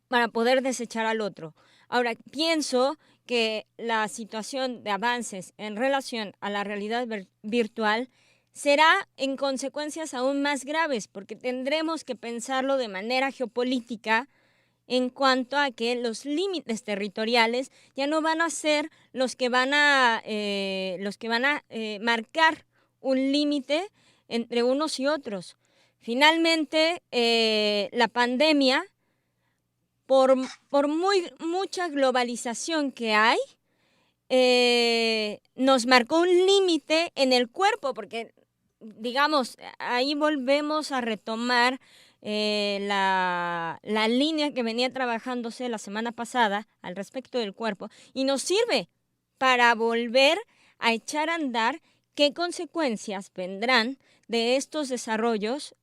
para poder desechar al otro. Ahora, pienso que la situación de avances en relación a la realidad virtual será en consecuencias aún más graves, porque tendremos que pensarlo de manera geopolítica en cuanto a que los límites territoriales ya no van a ser los que van a marcar un límite entre unos y otros. Finalmente, la pandemia, por mucha globalización que hay, nos marcó un límite en el cuerpo, porque, digamos, ahí volvemos a retomar la línea que venía trabajándose la semana pasada al respecto del cuerpo, y nos sirve para volver a echar a andar qué consecuencias vendrán de estos desarrollos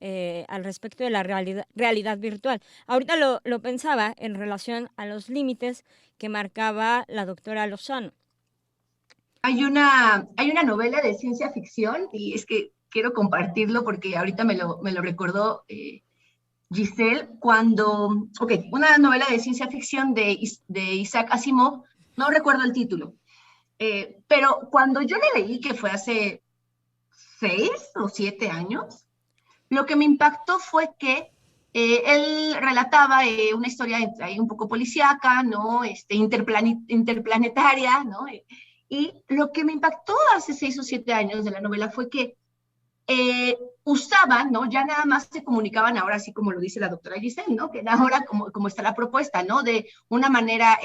al respecto de la realidad virtual. Ahorita lo pensaba en relación a los límites que marcaba la doctora Lozano. Hay una novela de ciencia ficción, y es que quiero compartirlo porque ahorita me lo recordó Giselle, una novela de ciencia ficción de Isaac Asimov, no recuerdo el título, pero cuando yo la leí, que fue hace 6 o 7 años, lo que me impactó fue que él relataba una historia ahí un poco policíaca, ¿no? Interplanetaria, ¿no? Y lo que me impactó hace 6 o 7 años de la novela fue que usaban, ¿no? Ya nada más se comunicaban ahora, así como lo dice la doctora Giselle, ¿no? Que ahora como está la propuesta, ¿no? De una manera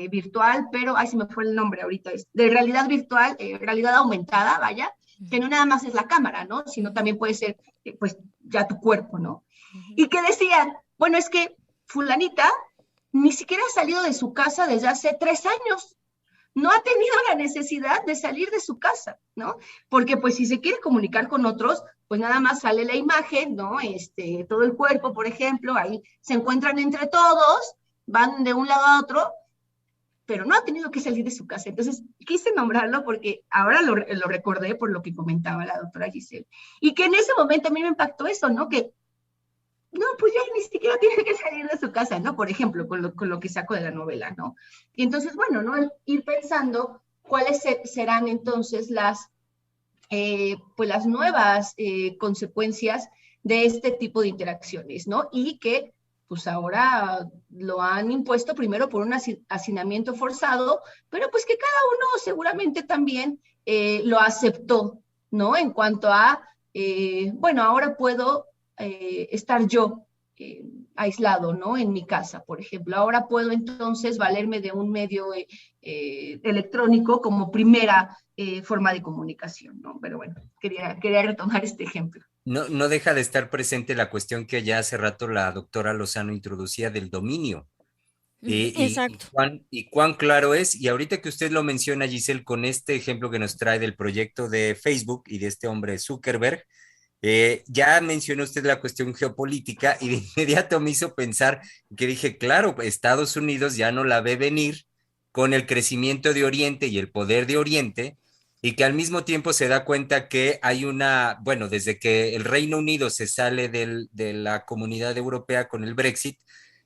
virtual, pero, ay, se me fue el nombre ahorita, de realidad virtual, realidad aumentada, vaya, que no nada más es la cámara, ¿no? Sino también puede ser, pues, ya tu cuerpo, ¿no? Y que decían, bueno, es que fulanita ni siquiera ha salido de su casa desde hace 3 años, no ha tenido la necesidad de salir de su casa, ¿no? Porque pues si se quiere comunicar con otros, pues nada más sale la imagen, ¿no? Todo el cuerpo, por ejemplo, ahí se encuentran entre todos, van de un lado a otro, pero no ha tenido que salir de su casa. Entonces, quise nombrarlo porque ahora lo recordé por lo que comentaba la doctora Giselle. Y que en ese momento a mí me impactó eso, ¿no? Que no, pues ya ni siquiera tiene que salir de su casa, ¿no? Por ejemplo, con lo que saco de la novela, ¿no? Y entonces, bueno, ¿no? Ir pensando cuáles serán entonces pues las nuevas consecuencias de este tipo de interacciones, ¿no? Y que pues ahora lo han impuesto primero por un hacinamiento forzado, pero pues que cada uno seguramente también lo aceptó, ¿no? En cuanto a, bueno, ahora puedo estar yo aislado, ¿no? En mi casa, por ejemplo. Ahora puedo entonces valerme de un medio electrónico como primera forma de comunicación, ¿no? Pero bueno, quería retomar este ejemplo. No deja de estar presente la cuestión que ya hace rato la doctora Lozano introducía del dominio. Exacto. Y cuán claro es, y ahorita que usted lo menciona, Giselle, con este ejemplo que nos trae del proyecto de Facebook y de este hombre Zuckerberg, ya mencionó usted la cuestión geopolítica y de inmediato me hizo pensar que dije, claro, Estados Unidos ya no la ve venir con el crecimiento de Oriente y el poder de Oriente, y que al mismo tiempo se da cuenta que hay bueno, desde que el Reino Unido se sale de la Comunidad Europea con el Brexit,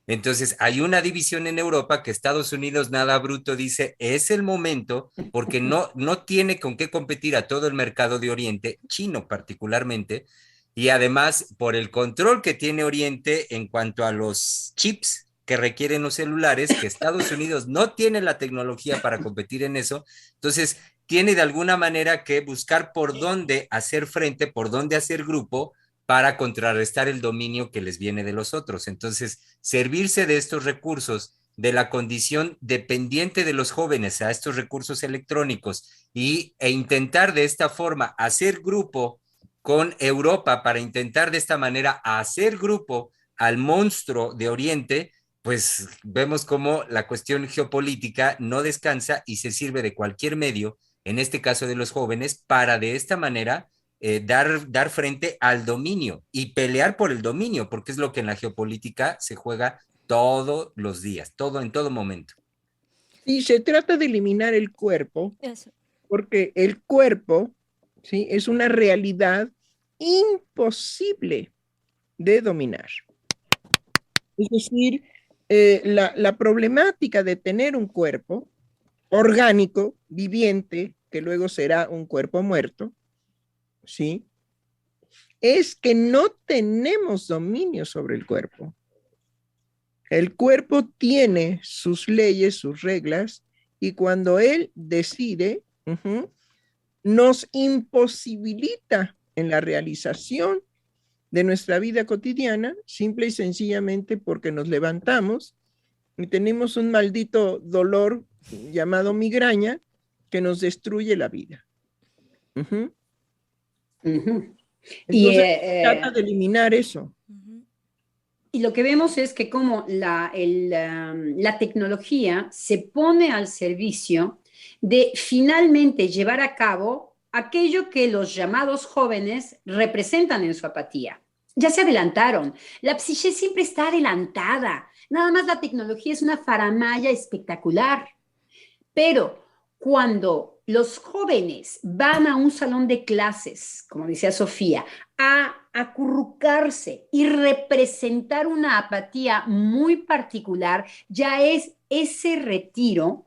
entonces hay una división en Europa que Estados Unidos nada bruto dice, es el momento, porque no tiene con qué competir a todo el mercado de Oriente, chino particularmente, y además por el control que tiene Oriente en cuanto a los chips que requieren los celulares, que Estados Unidos no tiene la tecnología para competir en eso, entonces tiene de alguna manera que buscar por dónde hacer frente, por dónde hacer grupo, para contrarrestar el dominio que les viene de los otros. Entonces, servirse de estos recursos, de la condición dependiente de los jóvenes a estos recursos electrónicos e intentar de esta forma hacer grupo con Europa para intentar de esta manera hacer grupo al monstruo de Oriente, pues vemos cómo la cuestión geopolítica no descansa y se sirve de cualquier medio en este caso de los jóvenes, para de esta manera dar frente al dominio y pelear por el dominio, porque es lo que en la geopolítica se juega todos los días, en todo momento. Y se trata de eliminar el cuerpo, Eso. porque el cuerpo, ¿sí?, es una realidad imposible de dominar. Es decir, la problemática de tener un cuerpo orgánico, viviente, que luego será un cuerpo muerto, ¿sí?, es que no tenemos dominio sobre el cuerpo. El cuerpo tiene sus leyes, sus reglas, y cuando él decide, nos imposibilita en la realización de nuestra vida cotidiana, simple y sencillamente porque nos levantamos y tenemos un maldito dolor llamado migraña que nos destruye la vida. Entonces, trata de eliminar eso. Y lo que vemos es que como la tecnología se pone al servicio de finalmente llevar a cabo aquello que los llamados jóvenes representan en su apatía. Ya se adelantaron. La psique siempre está adelantada. Nada más la tecnología es una faramalla espectacular. Pero cuando los jóvenes van a un salón de clases, como decía Sofía, a acurrucarse y representar una apatía muy particular, ya es ese retiro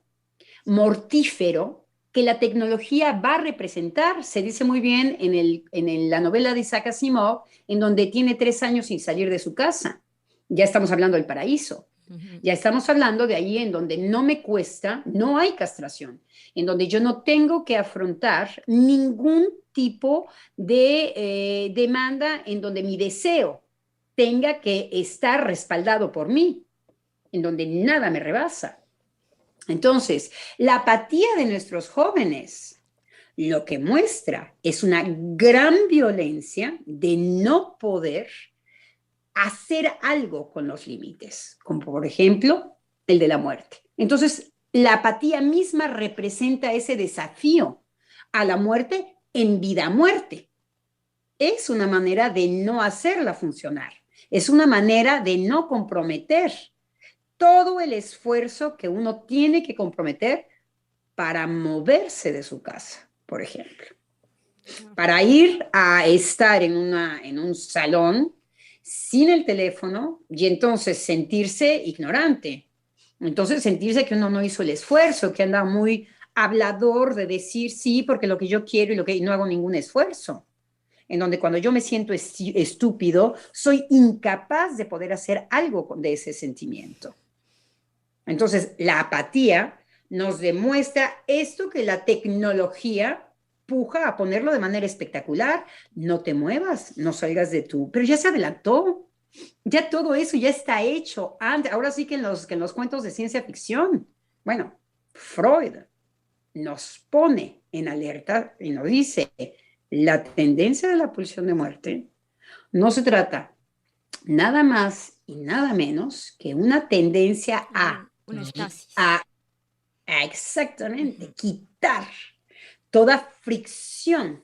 mortífero que la tecnología va a representar. Se dice muy bien en la novela de Isaac Asimov, en donde tiene 3 años sin salir de su casa. Ya estamos hablando del paraíso. Ya estamos hablando de ahí en donde no me cuesta, no hay castración, en donde yo no tengo que afrontar ningún tipo de demanda, en donde mi deseo tenga que estar respaldado por mí, en donde nada me rebasa. Entonces, la apatía de nuestros jóvenes lo que muestra es una gran violencia de no poder hacer algo con los límites, como por ejemplo el de la muerte. Entonces, la apatía misma representa ese desafío a la muerte en vida-muerte. Es una manera de no hacerla funcionar, es una manera de no comprometer todo el esfuerzo que uno tiene que comprometer para moverse de su casa, por ejemplo. Para ir a estar en un salón sin el teléfono y entonces sentirse ignorante. Entonces sentirse que uno no hizo el esfuerzo, que anda muy hablador de decir sí porque lo que yo quiero y no hago ningún esfuerzo. En donde cuando yo me siento estúpido, soy incapaz de poder hacer algo de ese sentimiento. Entonces, la apatía nos demuestra esto que la tecnología puja a ponerlo de manera espectacular. No te muevas, no salgas de tú. Pero ya se adelantó. Ya todo eso ya está hecho. Ahora sí que en los cuentos de ciencia ficción, bueno, Freud nos pone en alerta y nos dice, la tendencia de la pulsión de muerte no se trata nada más y nada menos que una tendencia a exactamente quitar toda fricción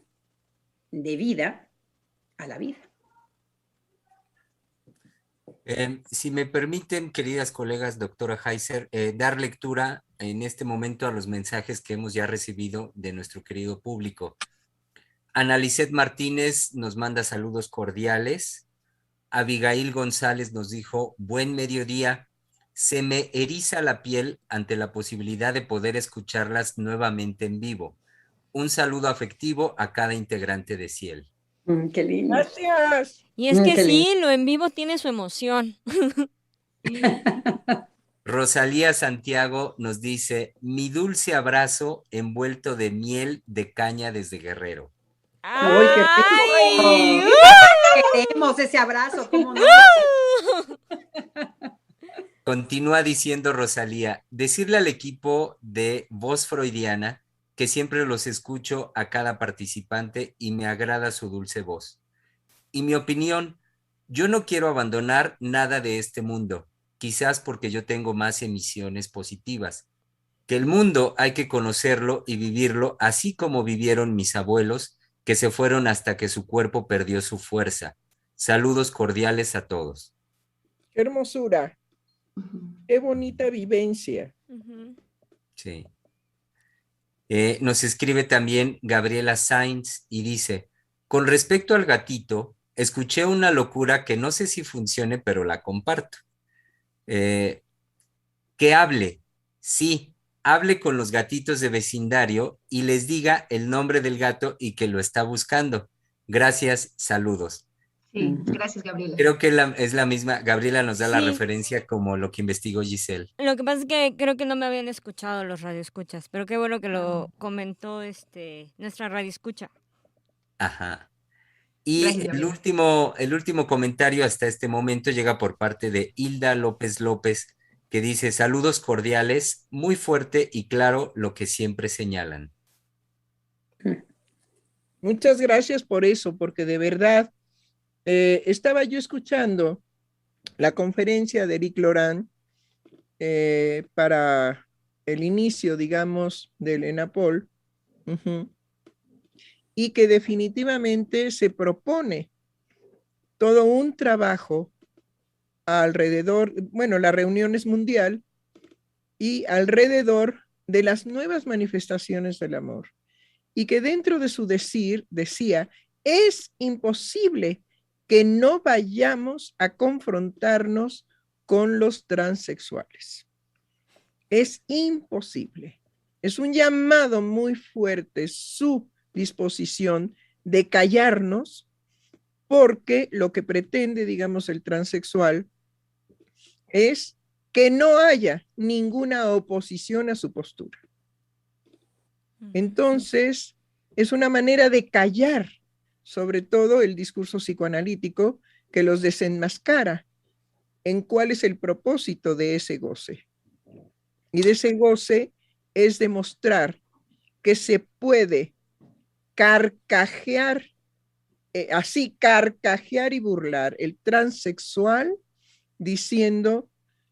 de vida a la vida. Si me permiten, queridas colegas, doctora Heiser, dar lectura en este momento a los mensajes que hemos ya recibido de nuestro querido público. Analicet Martínez nos manda saludos cordiales. Abigail González nos dijo, buen mediodía. Se me eriza la piel ante la posibilidad de poder escucharlas nuevamente en vivo. Un saludo afectivo a cada integrante de Ciel. Qué lindo. Gracias. Y es que sí, lo en vivo tiene su emoción. Rosalía Santiago nos dice, mi dulce abrazo envuelto de miel de caña desde Guerrero. ¡Ay, qué rico! Queremos ese abrazo, ¿cómo no? Continúa diciendo Rosalía, decirle al equipo de Voz Freudiana que siempre los escucho a cada participante y me agrada su dulce voz. Y mi opinión, yo no quiero abandonar nada de este mundo, quizás porque yo tengo más emisiones positivas. que el mundo hay que conocerlo y vivirlo así como vivieron mis abuelos, que se fueron hasta que su cuerpo perdió su fuerza. Saludos cordiales a todos. Qué hermosura, qué bonita vivencia. Sí. Nos escribe también Gabriela Sainz y dice, con respecto al gatito, escuché una locura que no sé si funcione, pero la comparto. Que hable, sí, hable con los gatitos de vecindario y les diga el nombre del gato y que lo está buscando. Gracias, saludos. Sí, gracias, Gabriela. Creo que es la misma, Gabriela nos da la Sí. referencia como lo que investigó Giselle. Lo que pasa es que creo que no me habían escuchado los radioescuchas, pero qué bueno que lo comentó nuestra radioescucha. Ajá. Y Gracias, Gabriela. el último comentario hasta este momento llega por parte de Hilda López López, que dice, saludos cordiales, muy fuerte y claro lo que siempre señalan. Muchas gracias por eso, porque de verdad estaba yo escuchando la conferencia de Eric Laurent para el inicio, digamos, del ENAPOL, y que definitivamente se propone todo un trabajo alrededor, bueno, la reunión es mundial y alrededor de las nuevas manifestaciones del amor. Y que dentro de su decir decía, es imposible que no vayamos a confrontarnos con los transexuales. Es imposible. Es un llamado muy fuerte su disposición de callarnos, porque lo que pretende, digamos, el transexual es que no haya ninguna oposición a su postura. Entonces, es una manera de callar, sobre todo el discurso psicoanalítico, que los desenmascara en cuál es el propósito de ese goce. Y de ese goce es demostrar que se puede carcajear, así carcajear y burlar el transexual diciendo,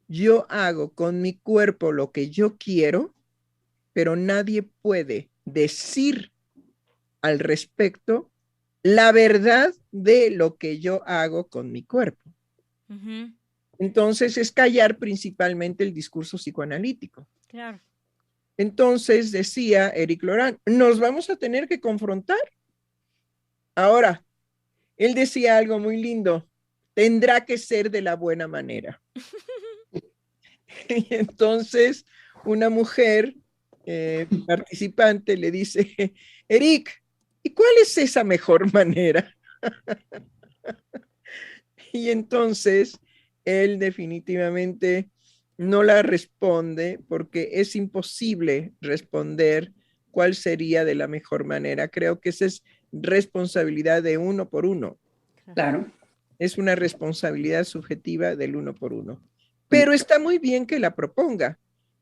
yo hago con mi cuerpo lo que yo quiero, pero nadie puede decir al respecto la verdad de lo que yo hago con mi cuerpo. Entonces es callar principalmente el discurso psicoanalítico. Claro. Entonces decía Eric Laurent, nos vamos a tener que confrontar. Ahora, él decía algo muy lindo, tendrá que ser de la buena manera. Y entonces una mujer participante le dice, Eric, ¿y cuál es esa mejor manera? Y entonces él definitivamente no la responde porque es imposible responder cuál sería de la mejor manera. Creo que esa es responsabilidad de uno por uno. Claro. Es una responsabilidad subjetiva del uno por uno. Pero está muy bien que la proponga,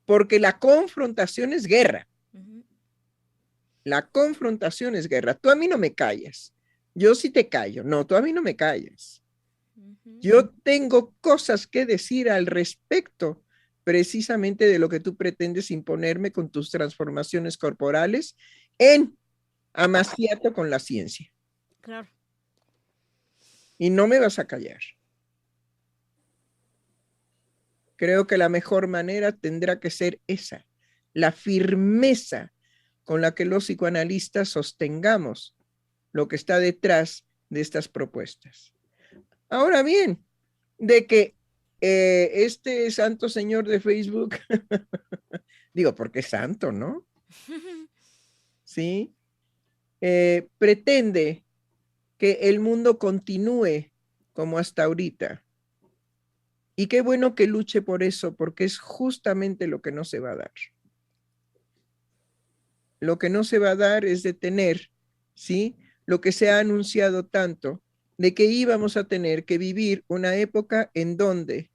porque la confrontación es guerra. La confrontación es guerra. Tú a mí no me callas. Yo sí te callo. No, tú a mí no me callas. Yo tengo cosas que decir al respecto precisamente de lo que tú pretendes imponerme con tus transformaciones corporales en amaciato con la ciencia. Claro. Y no me vas a callar. Creo que la mejor manera tendrá que ser esa, la firmeza con la que los psicoanalistas sostengamos lo que está detrás de estas propuestas. Ahora bien, de que este santo señor de Facebook, digo, porque es santo, ¿no? Sí, pretende que el mundo continúe como hasta ahorita. Y qué bueno que luche por eso, porque es justamente lo que no se va a dar. Lo que no se va a dar es detener, ¿sí? Lo que se ha anunciado tanto, de que íbamos a tener que vivir una época en donde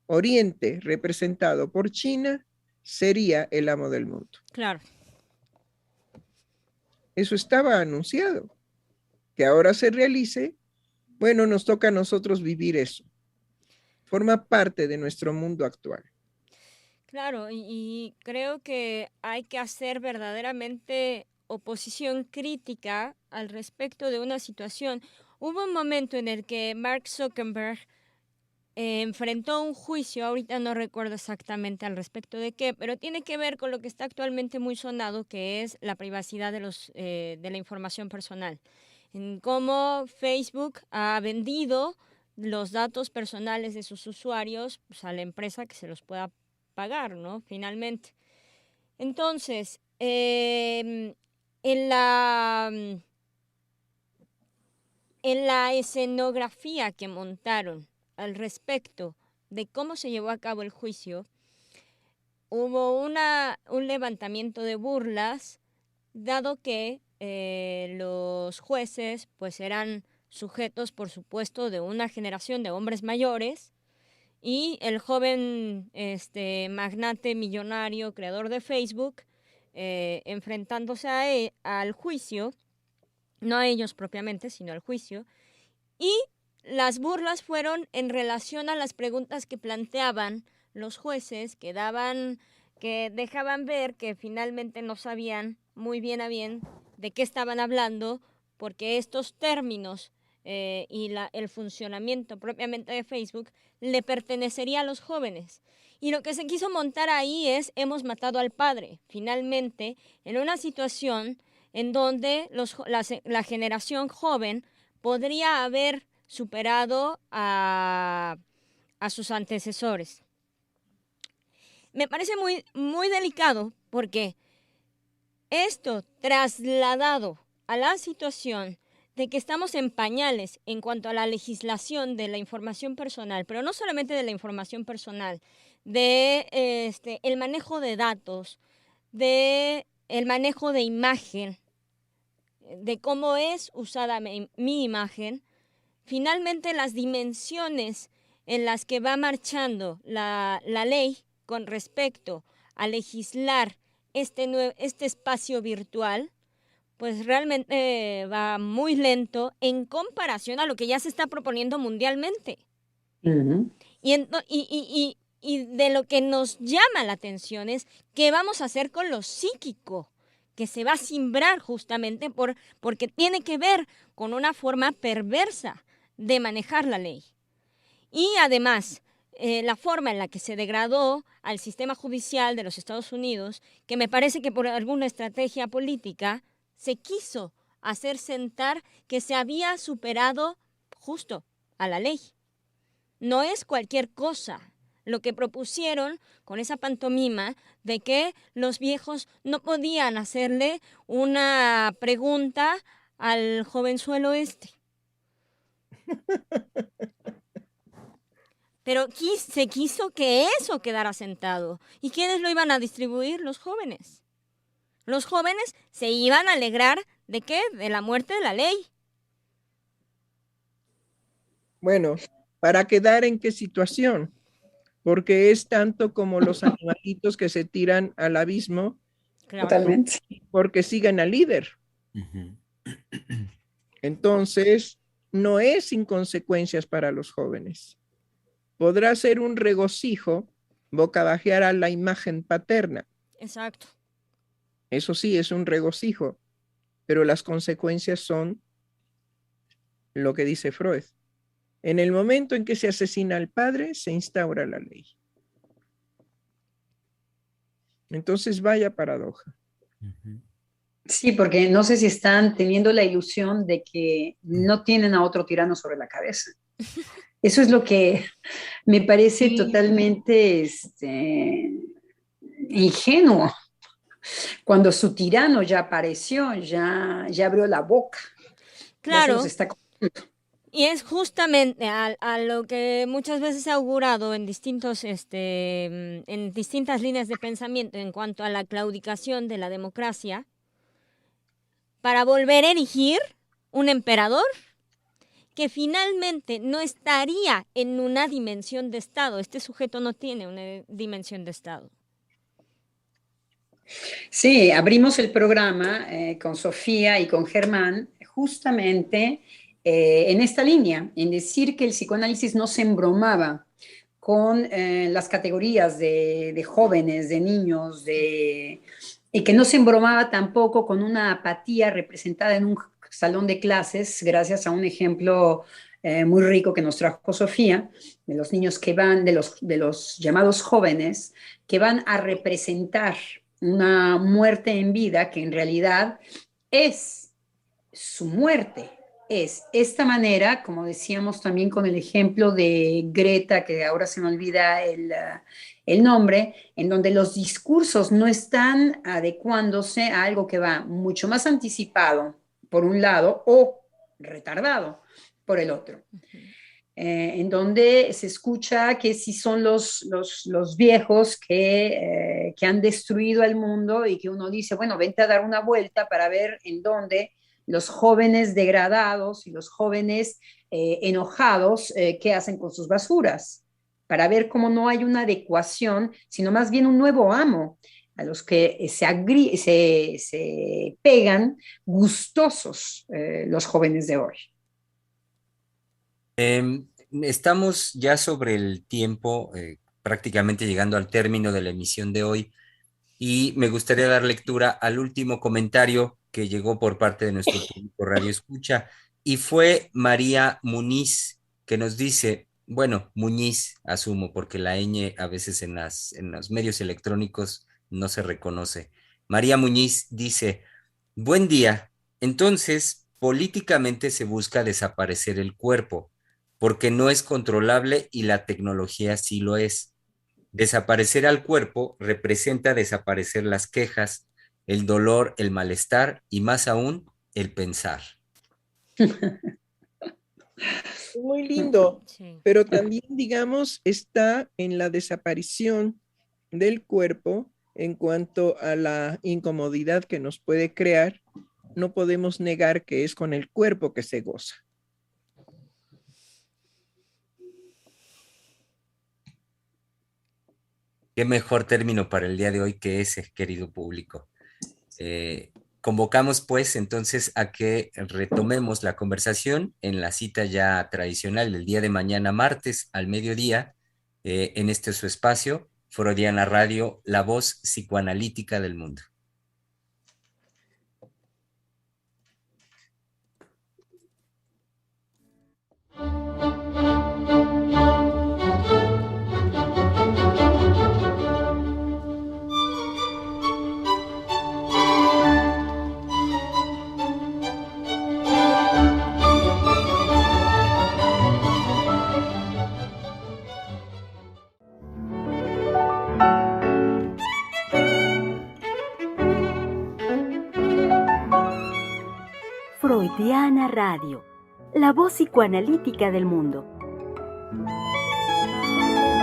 Oriente, representado por China, sería el amo del mundo. Claro. Eso estaba anunciado. Que ahora se realice, bueno, nos toca a nosotros vivir eso. Forma parte de nuestro mundo actual. Claro, y creo que hay que hacer verdaderamente oposición crítica al respecto de una situación. Hubo un momento en el que Mark Zuckerberg enfrentó un juicio, ahorita no recuerdo exactamente al respecto de qué, pero tiene que ver con lo que está actualmente muy sonado, que es la privacidad de la información personal. En cómo Facebook ha vendido los datos personales de sus usuarios, pues, a la empresa que se los pueda pagar, ¿no? Finalmente. Entonces, en la escenografía que montaron al respecto de cómo se llevó a cabo el juicio, hubo un levantamiento de burlas, dado que los jueces pues eran sujetos, por supuesto, de una generación de hombres mayores, y el joven magnate millonario, creador de Facebook, enfrentándose al juicio, no a ellos propiamente, sino al juicio, y las burlas fueron en relación a las preguntas que planteaban los jueces, que dejaban ver que finalmente no sabían muy bien a bien de qué estaban hablando, porque estos términos y el funcionamiento propiamente de Facebook le pertenecería a los jóvenes. Y lo que se quiso montar ahí es: hemos matado al padre, finalmente, en una situación en donde la generación joven podría haber superado a sus antecesores. Me parece muy, muy delicado, porque esto trasladado a la situación de que estamos en pañales en cuanto a la legislación de la información personal, pero no solamente de la información personal, de el manejo de datos, de el manejo de imagen, de cómo es usada mi imagen, finalmente las dimensiones en las que va marchando la ley con respecto a legislar este espacio virtual, pues realmente va muy lento en comparación a lo que ya se está proponiendo mundialmente. Ujú. Y de lo que nos llama la atención es qué vamos a hacer con lo psíquico, que se va a simbrar justamente porque tiene que ver con una forma perversa de manejar la ley. Y además, la forma en la que se degradó al sistema judicial de los Estados Unidos, que me parece que por alguna estrategia política se quiso hacer sentar que se había superado justo a la ley. No es cualquier cosa lo que propusieron con esa pantomima de que los viejos no podían hacerle una pregunta al jovenzuelo Pero se quiso que eso quedara sentado. ¿Y quiénes lo iban a distribuir? Los jóvenes. Los jóvenes se iban a alegrar ¿de qué? De la muerte de la ley. Bueno, ¿para quedar en qué situación? Porque es tanto como los animalitos que se tiran al abismo. Claro. Totalmente. Porque sigan al líder. Ujú. Entonces, no es sin consecuencias para los jóvenes. Podrá ser un regocijo bocabajear a la imagen paterna. Exacto. Eso sí, es un regocijo, pero las consecuencias son lo que dice Freud. En el momento en que se asesina al padre, se instaura la ley. Entonces, vaya paradoja. Ujú. Sí, porque no sé si están teniendo la ilusión de que no tienen a otro tirano sobre la cabeza. Eso es lo que me parece Sí. totalmente ingenuo. Cuando su tirano ya apareció, ya abrió la boca. Ya se Claro. los está comiendo. Y es justamente a lo que muchas veces se ha augurado en distintas líneas de pensamiento en cuanto a la claudicación de la democracia, para volver a erigir un emperador que finalmente no estaría en una dimensión de Estado. Este sujeto no tiene una dimensión de Estado. Sí, abrimos el programa con Sofía y con Germán justamente en esta línea, en decir que el psicoanálisis no se embromaba con las categorías de jóvenes, de niños, y que no se embromaba tampoco con una apatía representada en un salón de clases, gracias a un ejemplo muy rico que nos trajo Sofía, de los niños que van, de los llamados jóvenes, que van a representar una muerte en vida que en realidad es su muerte. Es esta manera, como decíamos también con el ejemplo de Greta, que ahora se me olvida el nombre, en donde los discursos no están adecuándose a algo que va mucho más anticipado por un lado o retardado por el otro. En donde se escucha que si son los viejos que han destruido el mundo y que uno dice, bueno, vente a dar una vuelta para ver en dónde los jóvenes degradados y los jóvenes enojados, qué hacen con sus basuras, para ver cómo no hay una adecuación, sino más bien un nuevo amo a los que se pegan gustosos los jóvenes de hoy. Estamos ya sobre el tiempo, prácticamente llegando al término de la emisión de hoy, y me gustaría dar lectura al último comentario que llegó por parte de nuestro público Radio Escucha, y fue María Muniz, que nos dice, bueno, Muñiz, asumo, porque la ñ a veces en los medios electrónicos no se reconoce. María Muñiz dice, buen día, entonces políticamente se busca desaparecer el cuerpo porque no es controlable y la tecnología sí lo es. Desaparecer al cuerpo representa desaparecer las quejas, el dolor, el malestar y más aún el pensar. Muy lindo, Sí. pero también, digamos, está en la desaparición del cuerpo en cuanto a la incomodidad que nos puede crear. No podemos negar que es con el cuerpo que se goza. Qué mejor término para el día de hoy que ese, querido público. Convocamos pues entonces a que retomemos la conversación en la cita ya tradicional del día de mañana, martes al mediodía, en este su espacio, Freudiana Radio, la voz psicoanalítica del mundo. Freudiana Radio, la voz psicoanalítica del mundo.